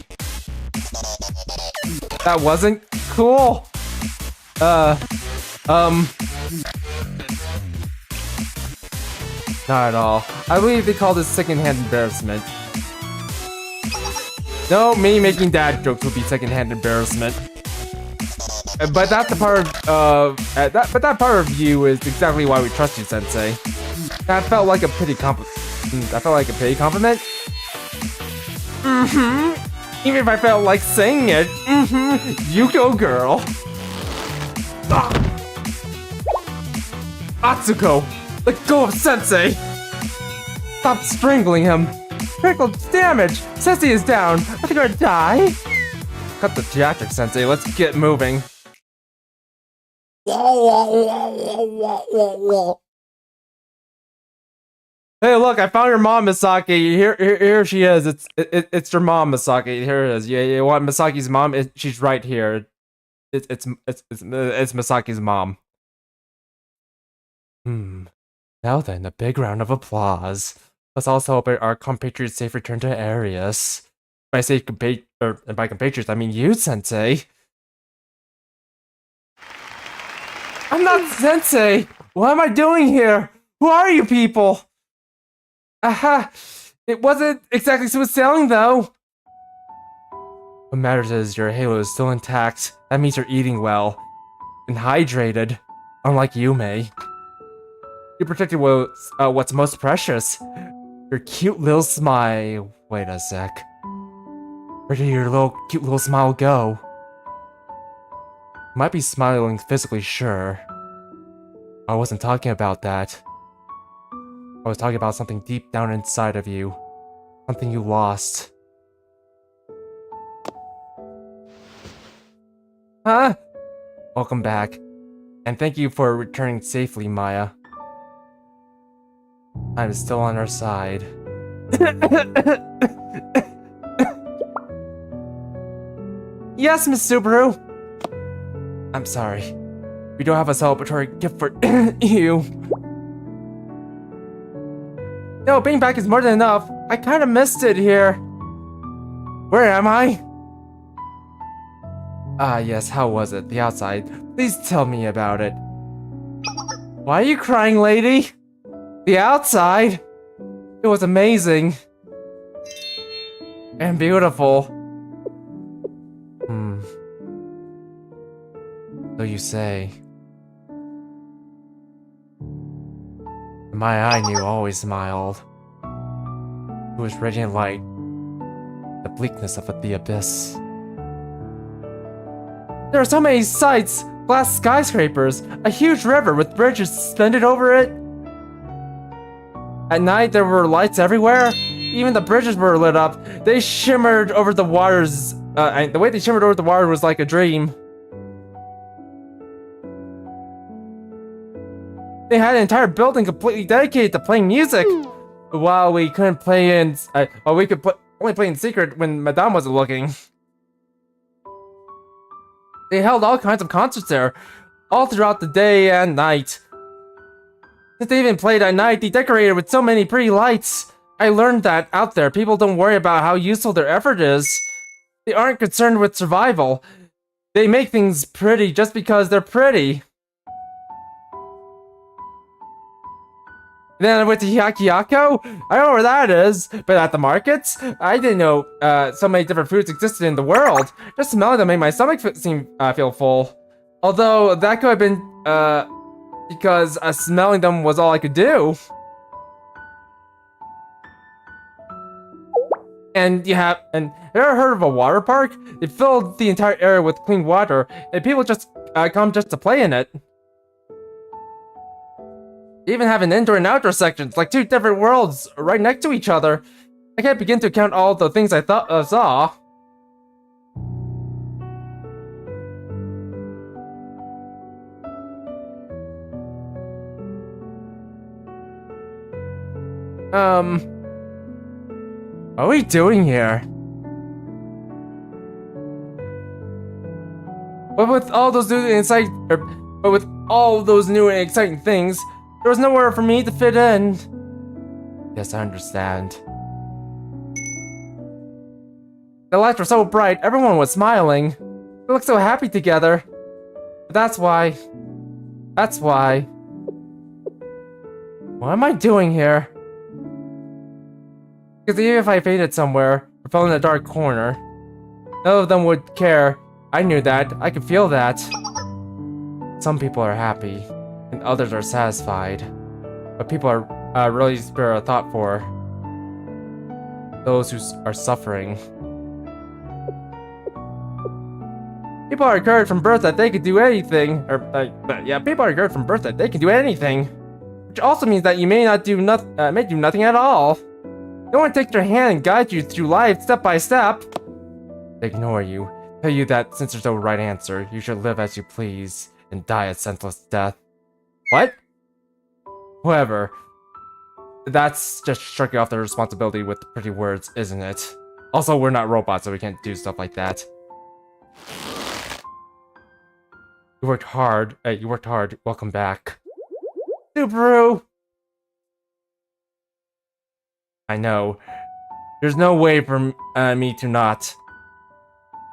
That wasn't cool. Not at all. I believe they call this secondhand embarrassment. No, me making dad jokes would be secondhand embarrassment. But that's the part of that part of you is exactly why we trust you, Sensei. That felt like a pity compliment. That felt like a pity compliment. Even if I felt like saying it. You go, girl. Atsuko, let go of Sensei. Stop strangling him. Critical damage. Sensei is down. I think we're gonna die. Cut the theatrics, Sensei. Let's get moving. Hey, look! I found your mom, Misaki. Here she is. It's your mom, Misaki. Here it is. You want Misaki's mom? She's right here. It's Misaki's mom. Now then, a big round of applause. Let's all celebrate our compatriot's safe return to Arius. When I say by compatriots, I mean you, Sensei. I'm not Sensei! What am I doing here? Who are you people? Aha! It wasn't exactly smooth sailing, though. What matters is your halo is still intact. That means you're eating well. And hydrated. Unlike you, May. You protected what's most precious. Your cute little smile. Wait a sec. Where did your cute little smile go? You might be smiling physically, sure. I wasn't talking about that. I was talking about something deep down inside of you. Something you lost. Huh? Welcome back. And thank you for returning safely, Maya. I'm still on our side. Yes, Miss Subaru! I'm sorry. We don't have a celebratory gift for you. No, being back is more than enough. I kinda missed it here. Where am I? Ah, yes, how was it? The outside. Please tell me about it. Why are you crying, lady? The outside? It was amazing. And beautiful. So you say. My eye knew always smiled. It was radiant light. The bleakness of the abyss. There are so many sights! Glass skyscrapers, a huge river with bridges suspended over it. At night there were lights everywhere. Even the bridges were lit up. They shimmered over the waters. And the way they shimmered over the water was like a dream. They had an entire building completely dedicated to playing music. While we couldn't play in, we could only play in secret when Madame wasn't looking. They held all kinds of concerts there, all throughout the day and night. Since they even played at night, they decorated with so many pretty lights. I learned that out there, people don't worry about how useful their effort is. They aren't concerned with survival. They make things pretty just because they're pretty. Then I went to Hyakiyako. I don't know where that is, but at the markets, I didn't know so many different foods existed in the world. Just smelling them made my stomach feel full. Although that could have been because smelling them was all I could do. And have you ever heard of a water park? They filled the entire area with clean water, and people just come just to play in it. They even have an indoor and outdoor sections, like two different worlds right next to each other. I can't begin to count all the things I saw. What are we doing here? But with all those new and exciting things, there was nowhere for me to fit in. Yes, I understand. The lights were so bright, everyone was smiling. They looked so happy together. But that's why. What am I doing here? Because even if I fainted somewhere, or fell in a dark corner, none of them would care. I knew that. I could feel that. Some people are happy, and others are satisfied. But people are really spare a thought for those who are suffering. People are encouraged from birth that they could do anything. People are encouraged from birth that they can do anything. Which also means that you may do nothing at all. No one takes your hand and guides you through life step by step. They ignore you, tell you that since there's no right answer, you should live as you please and die a senseless death. What? However, that's just shirking off their responsibility with pretty words, isn't it? Also, we're not robots, so we can't do stuff like that. You worked hard. Welcome back. Subaru! I know. There's no way for me to not.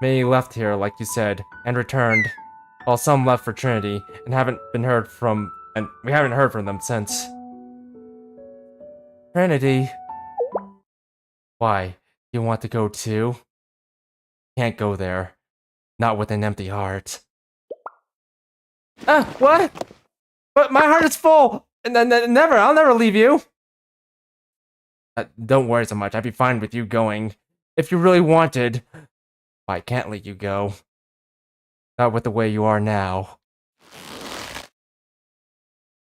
Many left here, like you said, and returned, while some left for Trinity and we haven't heard from them since. Trinity. Why? You want to go too? Can't go there. Not with an empty heart. What? But my heart is full! And I'll never leave you! Don't worry so much, I'd be fine with you going. If you really wanted. I can't let you go. Not with the way you are now.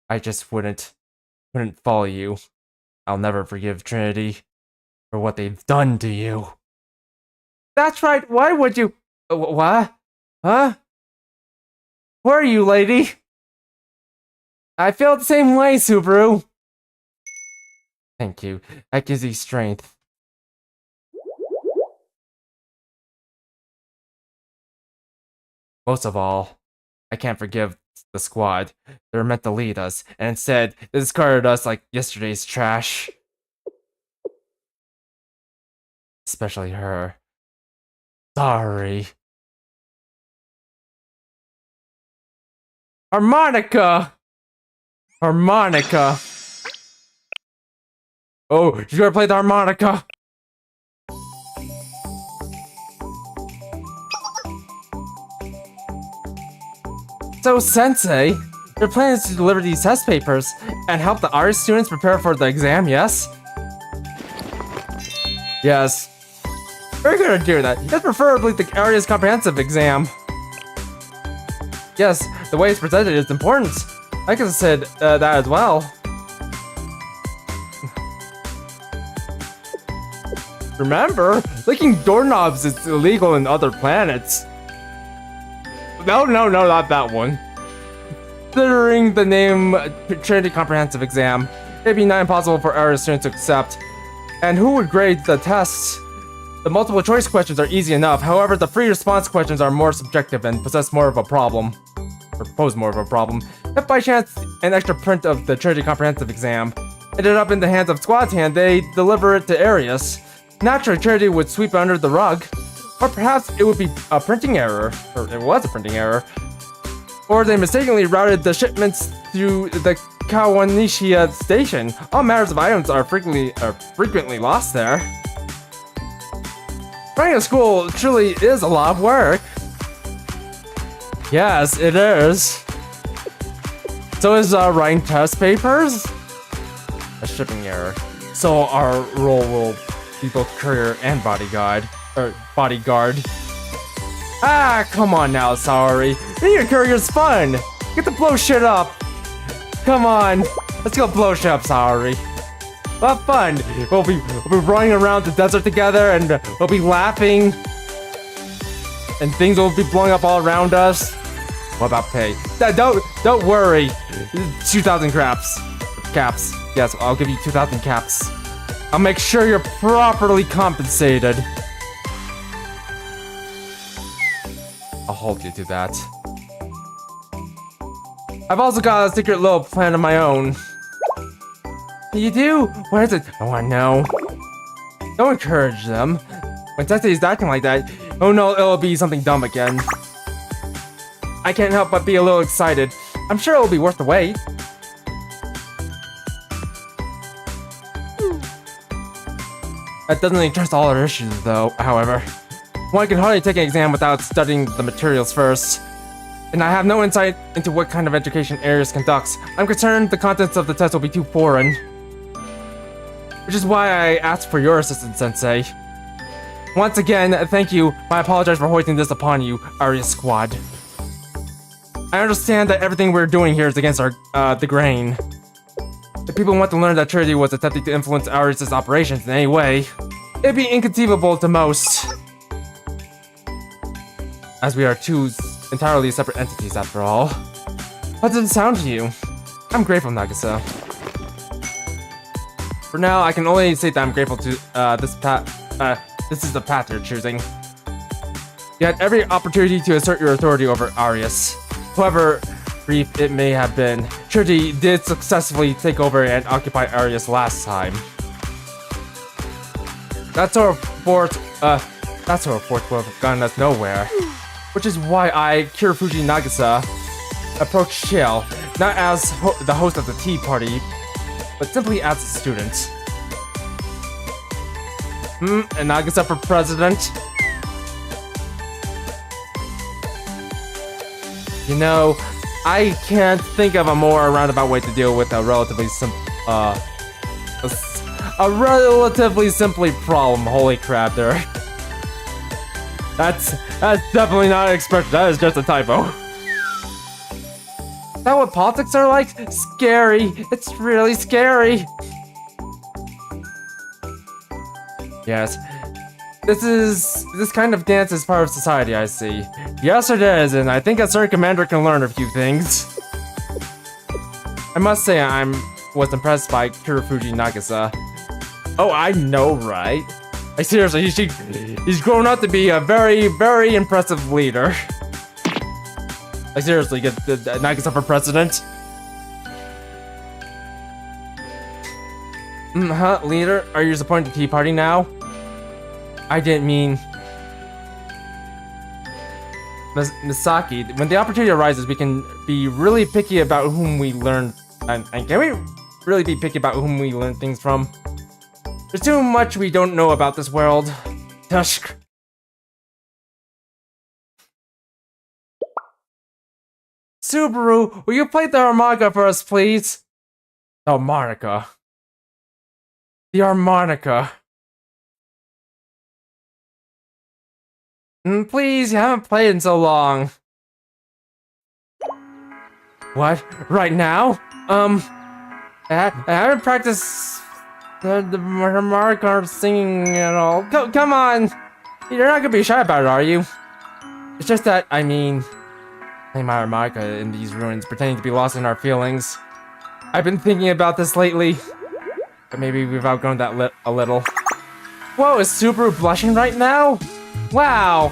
I just wouldn't follow you. I'll never forgive Trinity for what they've done to you. That's right, why would you? What? Huh? Who are you, lady? I feel the same way, Subaru. Thank you. That gives you strength. Most of all, I can't forgive the squad. They were meant to lead us, and instead, they discarded us like yesterday's trash. Especially her. Sorry. Harmonica! Harmonica! Oh, she's gonna play the harmonica! So, Sensei, your plan is to deliver these test papers and help the Arius students prepare for the exam, yes? Yes. Very good at doing that. Yes, preferably the Arius comprehensive exam. Yes, the way it's presented is important. I could have said that as well. Remember, licking doorknobs is illegal in other planets. No, not that one. Considering the name Trinity Comprehensive Exam, it'd be not impossible for Arius students to accept. And who would grade the tests? The multiple choice questions are easy enough, however the free response questions are more subjective and possess more of a problem. Or pose more of a problem. If by chance an extra print of the Trinity Comprehensive Exam ended up in the hands of Squad's hand, they deliver it to Arius. Naturally, Trinity would sweep it under the rug. Or perhaps it would be a printing error. Or it was a printing error. Or they mistakenly routed the shipments through the Kawanishiya station. All matters of items are frequently lost there. Running a school truly is a lot of work. Yes, it is. So is writing test papers? A shipping error. So our role will be both courier and bodyguard. Ah, come on now, Saori. Being a courier's fun. Get to blow shit up. Come on. Let's go blow shit up, Saori. We'll have fun. We'll be running around the desert together, and we'll be laughing. And things will be blowing up all around us. What about pay? Don't worry. 2,000 caps. Yes, I'll give you 2,000 caps. I'll make sure you're properly compensated. I'll hold you to that. I've also got a secret little plan of my own. You do? What is it? I want to know. Don't encourage them. When Tete is acting like that, oh no, it'll be something dumb again. I can't help but be a little excited. I'm sure it'll be worth the wait. That doesn't address all our issues though, however. One can hardly take an exam without studying the materials first. And I have no insight into what kind of education Arius conducts. I'm concerned the contents of the test will be too foreign. Which is why I asked for your assistance, Sensei. Once again, thank you. I apologize for hoisting this upon you, Arius Squad. I understand that everything we're doing here is against the grain. If people want to learn that Trinity was attempting to influence Arius' operations in any way, it'd be inconceivable to most. As we are two entirely separate entities after all. How does it sound to you? I'm grateful, Nagisa. For now, I can only say that I'm grateful to this is the path you're choosing. You had every opportunity to assert your authority over Arius. However brief it may have been, Trinity did successfully take over and occupy Arius last time. That sort of fort would have gotten us nowhere. Which is why I, Kirifuji Nagisa, approached Shale, not as the host of the tea party, but simply as a student. And Nagisa for president? You know, I can't think of a more roundabout way to deal with a relatively simply problem. Holy crap, there. That's definitely not an expression. That is just a typo. Is that what politics are like? Scary. It's really scary. Yes. This kind of dance is part of society, I see. Yes, it is, and I think a certain commander can learn a few things. I must say I was impressed by Kirifuji Nagisa. Oh, I know, right? Like, seriously, he's grown up to be a very, very impressive leader. Like, seriously, get Nagisa for president? Leader? Are you supporting the tea party now? I didn't mean... Misaki, when the opportunity arises, we can be really picky about whom we learn... And can we really be picky about whom we learn things from? There's too much we don't know about this world. Tusk. Subaru, will you play the harmonica for us, please? The harmonica. The harmonica. Please, you haven't played in so long. What? Right now? I haven't practiced the harmonica singing at all. Come on! You're not gonna be shy about it, are you? It's just that, I mean, playing my harmonica in these ruins, pretending to be lost in our feelings. I've been thinking about this lately, but maybe we've outgrown that a little. Whoa, is Subaru blushing right now? Wow!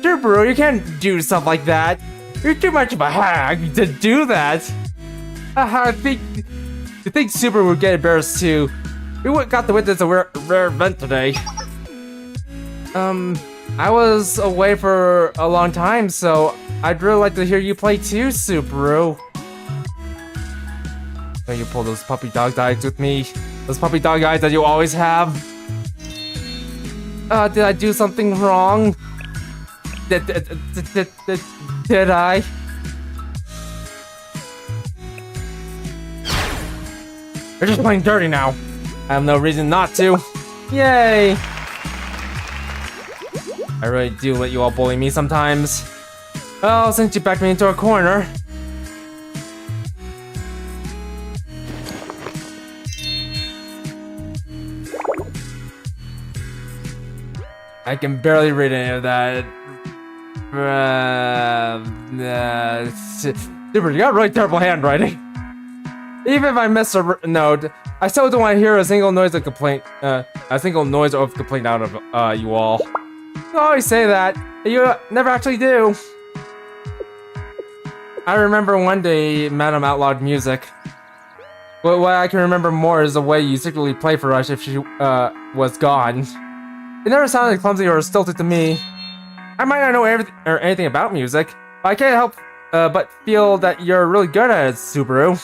Subaru, you can't do stuff like that. You're too much of a hag to do that. I think Subaru would get embarrassed too. We got to witness a rare event today. I was away for a long time, so I'd really like to hear you play too, Subaru. Can you pull those puppy dog eyes with me? Those puppy dog eyes that you always have? Did I do something wrong? Did I? You're just playing dirty now. I have no reason not to. Yay! I really do let you all bully me sometimes. Well, since you backed me into a corner. I can barely read any of that. Super, you got really terrible handwriting. Even if I miss a note, I still don't want to hear a single noise of complaint. A single noise of complaint out of you all. You always say that, but you never actually do. I remember one day, Madame outlawed music. But what I can remember more is the way you secretly play for us if she was gone. It never sounded clumsy or stilted to me. I might not know everything or anything about music, but I can't help but feel that you're really good at it, Subaru.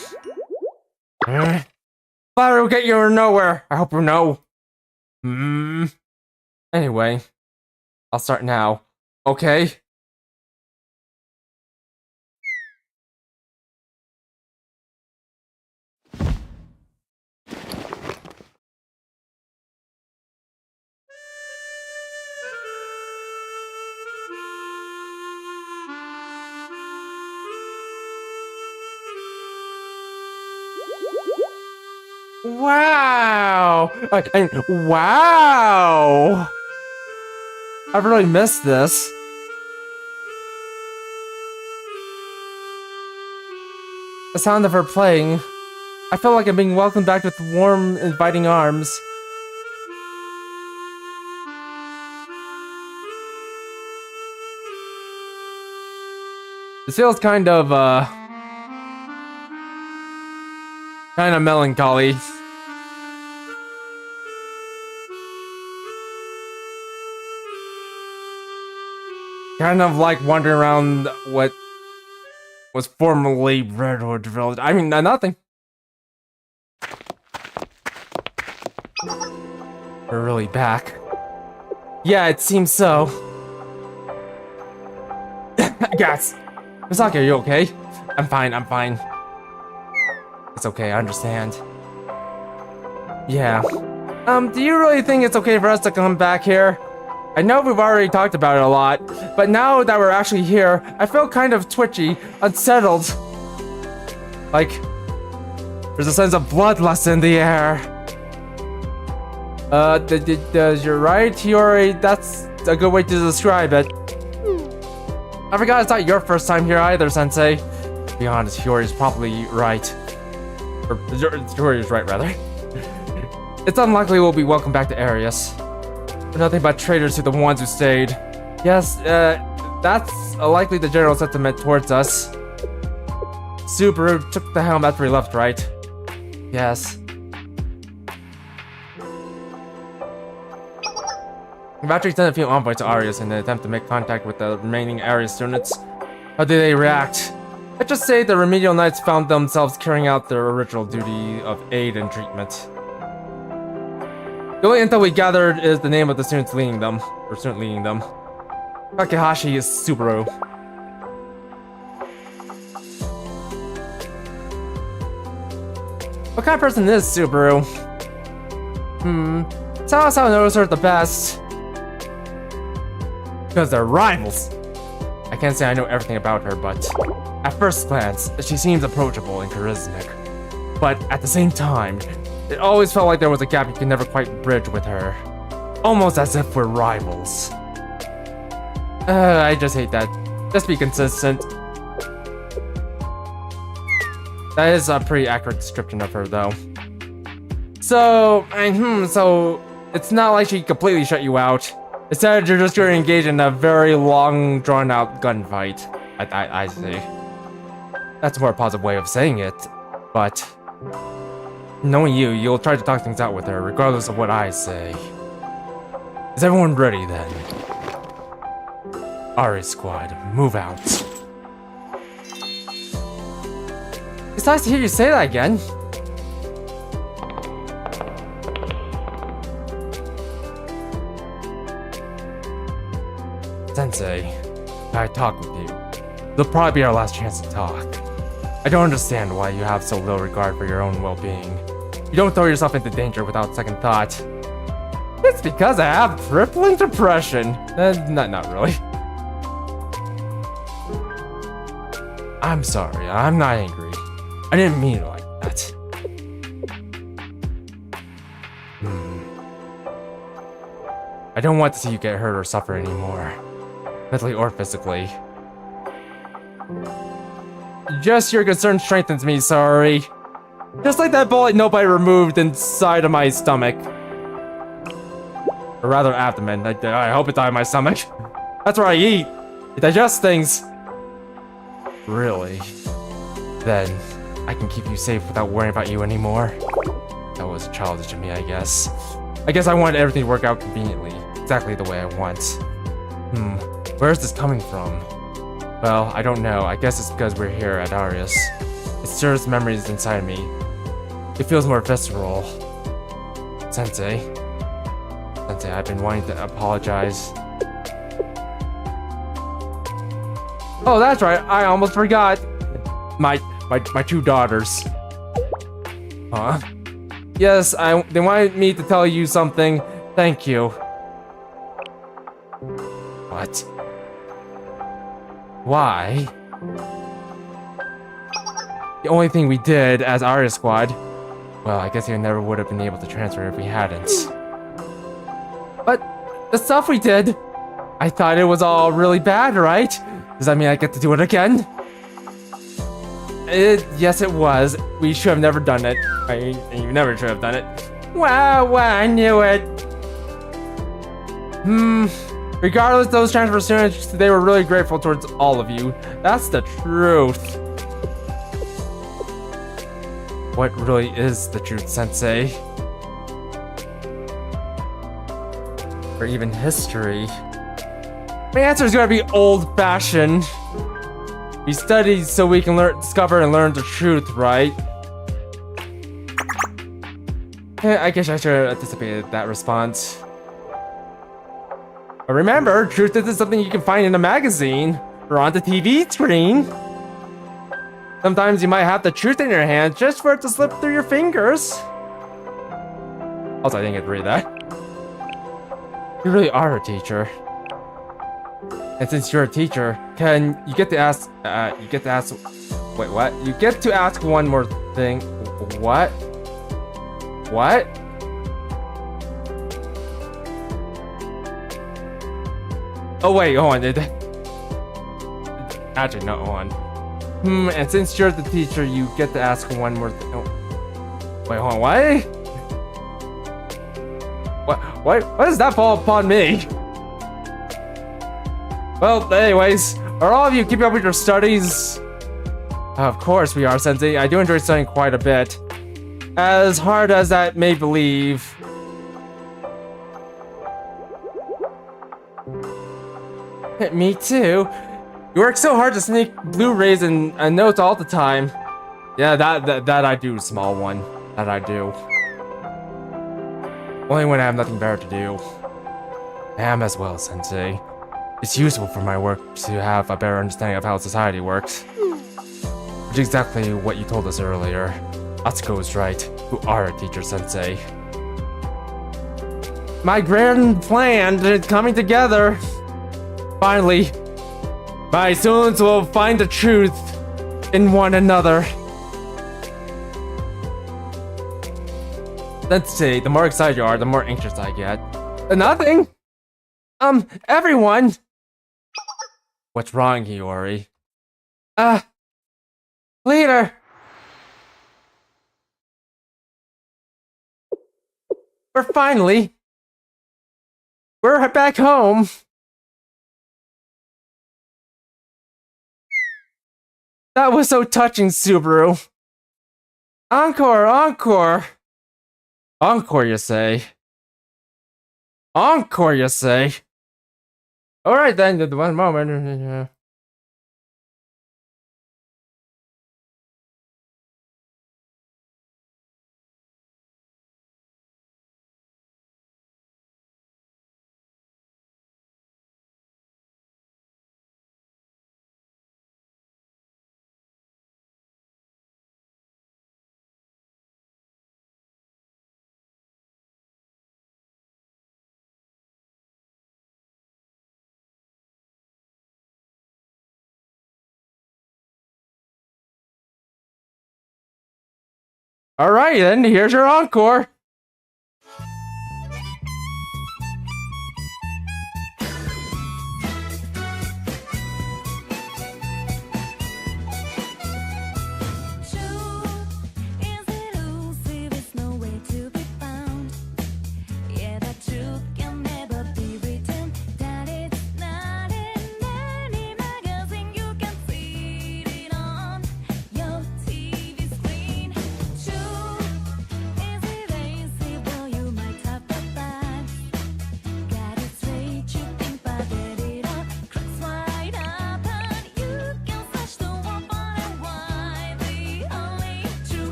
Flattery will get you nowhere, I hope you know. Anyway, I'll start now, okay? Wow! Wow! I've really missed this. The sound of her playing. I feel like I'm being welcomed back with warm, inviting arms. This feels kind of melancholy. Kind of like wandering around what was formerly Redwood Village. I mean, nothing. We're really back. Yeah, it seems so. Guys, Misaki, are you okay? I'm fine, I'm fine. It's okay, I understand. Yeah. Do you really think it's okay for us to come back here? I know we've already talked about it a lot, but now that we're actually here, I feel kind of twitchy, unsettled. Like, there's a sense of bloodlust in the air. You're right, Hiyori, that's a good way to describe it. I forgot it's not your first time here either, Sensei. To be honest, Hiyori's probably right. Or, Hiyori's right, rather. It's unlikely we'll be welcomed back to Arius. We're nothing but traitors to the ones who stayed. Yes, that's likely the general sentiment towards us. Subaru took the helm after we left, right? Yes. We've actually sent a few envoys to Arius in an attempt to make contact with the remaining Arius students. How did they react? Let's just say the remedial knights found themselves carrying out their original duty of aid and treatment. The only intel we gathered is the name of the student leading them. Kakehashi is Subaru. What kind of person is Subaru? Sao knows her the best. Because they're rivals. I can't say I know everything about her, but at first glance, she seems approachable and charismatic. But at the same time, it always felt like there was a gap you could never quite bridge with her. Almost as if we're rivals. I just hate that. Just be consistent. That is a pretty accurate description of her, though. So, so it's not like she completely shut you out. Instead, you're just going to engage in a very long, drawn-out gunfight. I see. That's a more positive way of saying it, but knowing you, you'll try to talk things out with her, regardless of what I say. Is everyone ready, then? Arius squad, move out. It's nice to hear you say that again. Sensei, I talk with you. This'll probably be our last chance to talk. I don't understand why you have so little regard for your own well-being. You don't throw yourself into danger without second thought. It's because I have crippling depression. Not really. I'm sorry, I'm not angry. I didn't mean it like that. I don't want to see you get hurt or suffer anymore. Mentally or physically. Just your concern strengthens me, sorry. Just like that bullet nobody removed inside of my stomach. Or rather, abdomen. I hope it died in my stomach. That's where I eat. It digests things. Really? Then, I can keep you safe without worrying about you anymore. That was childish of me, I guess. I guess I wanted everything to work out conveniently. Exactly the way I want. Where's this coming from? Well, I don't know. I guess it's because we're here at Arius. It stirs memories inside me. It feels more visceral. Sensei, I've been wanting to apologize. Oh, that's right. I almost forgot. My two daughters. Huh? Yes, they wanted me to tell you something. Thank you. What? Why? The only thing we did as Arius Squad. Well, I guess we never would have been able to transfer if we hadn't. But the stuff we did, I thought it was all really bad, right? Does that mean I get to do it again? Yes, it was. We should have never done it. You never should have done it. Wow, I knew it. Regardless, those transfer students, they were really grateful towards all of you. That's the truth. What really is the truth, Sensei? Or even history? My answer is gonna be old-fashioned. We study so we can discover and learn the truth, right? I guess I should have anticipated that response. But remember, truth isn't something you can find in a magazine or on the TV screen. Sometimes you might have the truth in your hand just for it to slip through your fingers. Also, I didn't get to read that. You really are a teacher. And since you're a teacher, you get to ask, wait, what? You get to ask one more thing. What? What? Oh wait, hold on. Actually, no, hold on. And since you're the teacher, you get to ask one more thing. Oh. Wait, hold on, what? What does that fall upon me? Well, anyways, are all of you keeping up with your studies? Of course we are, Sensei. I do enjoy studying quite a bit. As hard as that may believe. Me too. You work so hard to sneak Blu-rays and notes all the time. Yeah, that I do, small one. That I do. Only when I have nothing better to do. I am as well, Sensei. It's useful for my work to have a better understanding of how society works. Which is exactly what you told us earlier. Atsuko is right. You are a teacher, Sensei. My grand plan is coming together. Finally, my students will find the truth in one another. Sensei, the more excited you are, the more anxious I get. Nothing! Everyone! What's wrong, Hiyori? Leader! We're back home! That was so touching, Subaru. Encore, encore! Encore, you say? Encore, you say? Alright then, the one moment. Alright then, here's your encore.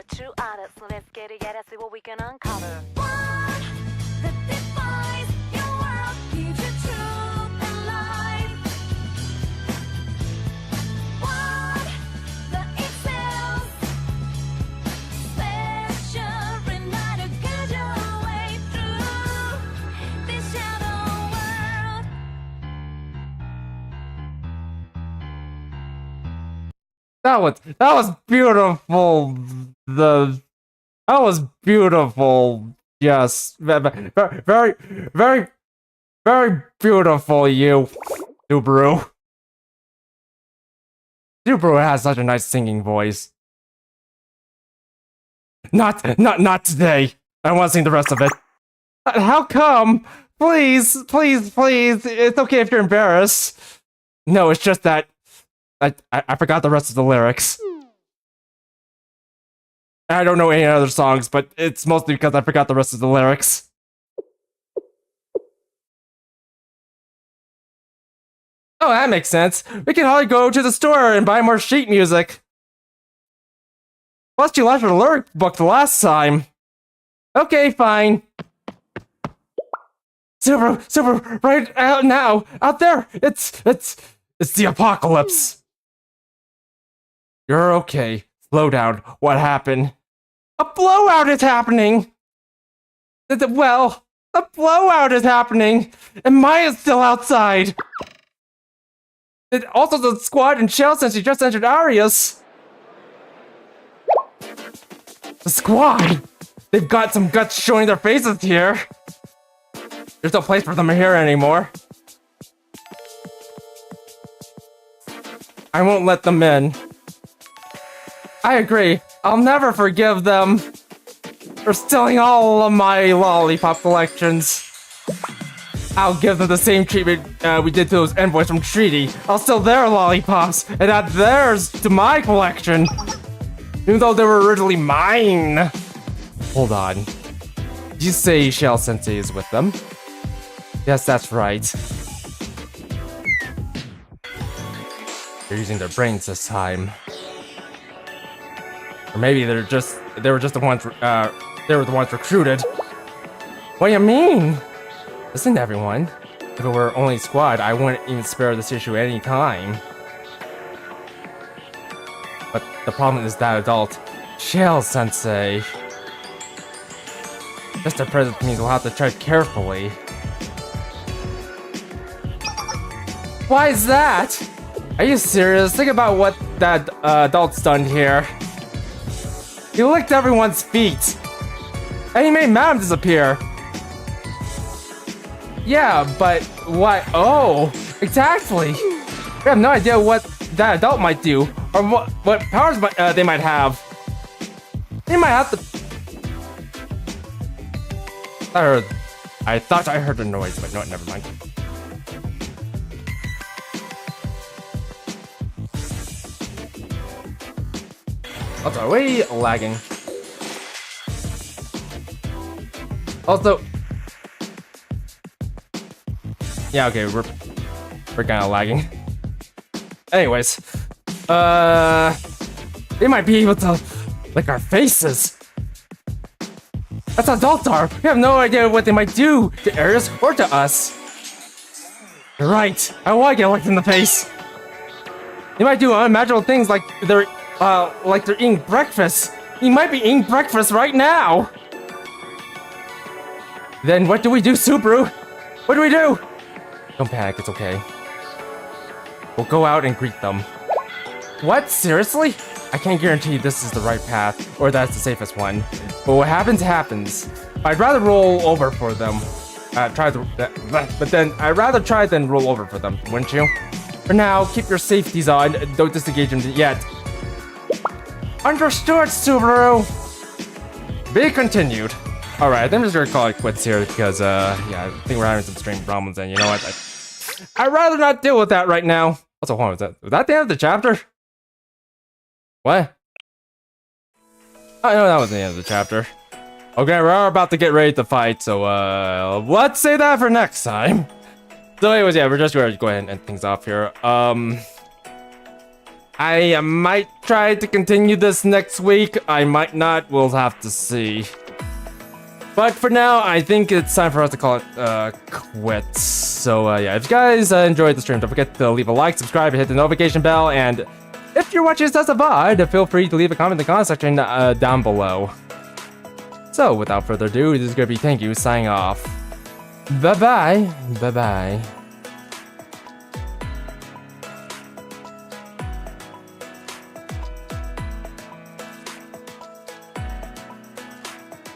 the true artist. So let's get together, see what we can uncover. What that defines your world, gives you truth and life. What that excels, special enough to guide your way through this shadow world. That was beautiful. That was beautiful. Yes, very, very, very beautiful. You, Subaru. Subaru has such a nice singing voice. Not today. I want to sing the rest of it. How come? Please. It's okay if you're embarrassed. No, it's just that I forgot the rest of the lyrics. I don't know any other songs, but it's mostly because I forgot the rest of the lyrics. Oh, that makes sense. We can probably go to the store and buy more sheet music. Plus, you left your lyric book the last time. Okay, fine. Super, right out now, out there. It's the apocalypse. You're okay. Slow down. What happened? A blowout is happening. Well, a blowout is happening, and Maya's still outside. And also, the squad and Shell since you just entered Arius. The squad. They've got some guts showing their faces here. There's no place for them here anymore. I won't let them in. I agree. I'll never forgive them for stealing all of my lollipop collections. I'll give them the same treatment we did to those envoys from Treaty. I'll steal their lollipops and add theirs to my collection, even though they were originally mine. Hold on. Did you say Shell Sensei is with them? Yes, that's right. They're using their brains this time. Or maybe they were just the ones recruited. What do you mean? Listen to everyone. If it were only squad, I wouldn't even spare this issue any time. But the problem is that adult, Shell Sensei. Just a present means we'll have to tread carefully. Why is that? Are you serious? Think about what that adult's done here. He licked everyone's feet. And he made Madame disappear. Yeah, but what? Oh, exactly. We have no idea what that adult might do, or what powers they might have. They might have to. I thought I heard a noise, but no, never mind. Also, are we lagging? Also, yeah, okay, we're kind of lagging. Anyways, they might be able to lick our faces. That's how adults are. We have no idea what they might do to Arius or to us. You're right. I want to get licked in the face. They might do unimaginable things like they're eating breakfast. He might be eating breakfast right now. Then what do we do, Subaru? What do we do? Don't panic, it's okay. We'll go out and greet them. What? Seriously? I can't guarantee this is the right path, or that's the safest one. But what happens, happens. I'd rather roll over for them. But then I'd rather try than roll over for them, wouldn't you? For now, keep your safeties on. Don't disengage them yet. Understood, Subaru! Be continued. Alright, I think I'm just gonna call it quits here because, yeah, I think we're having some strange problems, and you know what? I'd rather not deal with that right now. Also, hold on, was that the end of the chapter? What? Oh, no, that was the end of the chapter. Okay, we're about to get ready to fight, so, let's say that for next time. So anyways, yeah, we're just gonna go ahead and end things off here. I might try to continue this next week. I might not. We'll have to see. But for now, I think it's time for us to call it quits. So yeah, if you guys enjoyed the stream, don't forget to leave a like, subscribe, and hit the notification bell. And if you're watching this as a VOD, feel free to leave a comment in the comment section down below. So without further ado, this is gonna be Thank You signing off. Bye bye. Bye bye.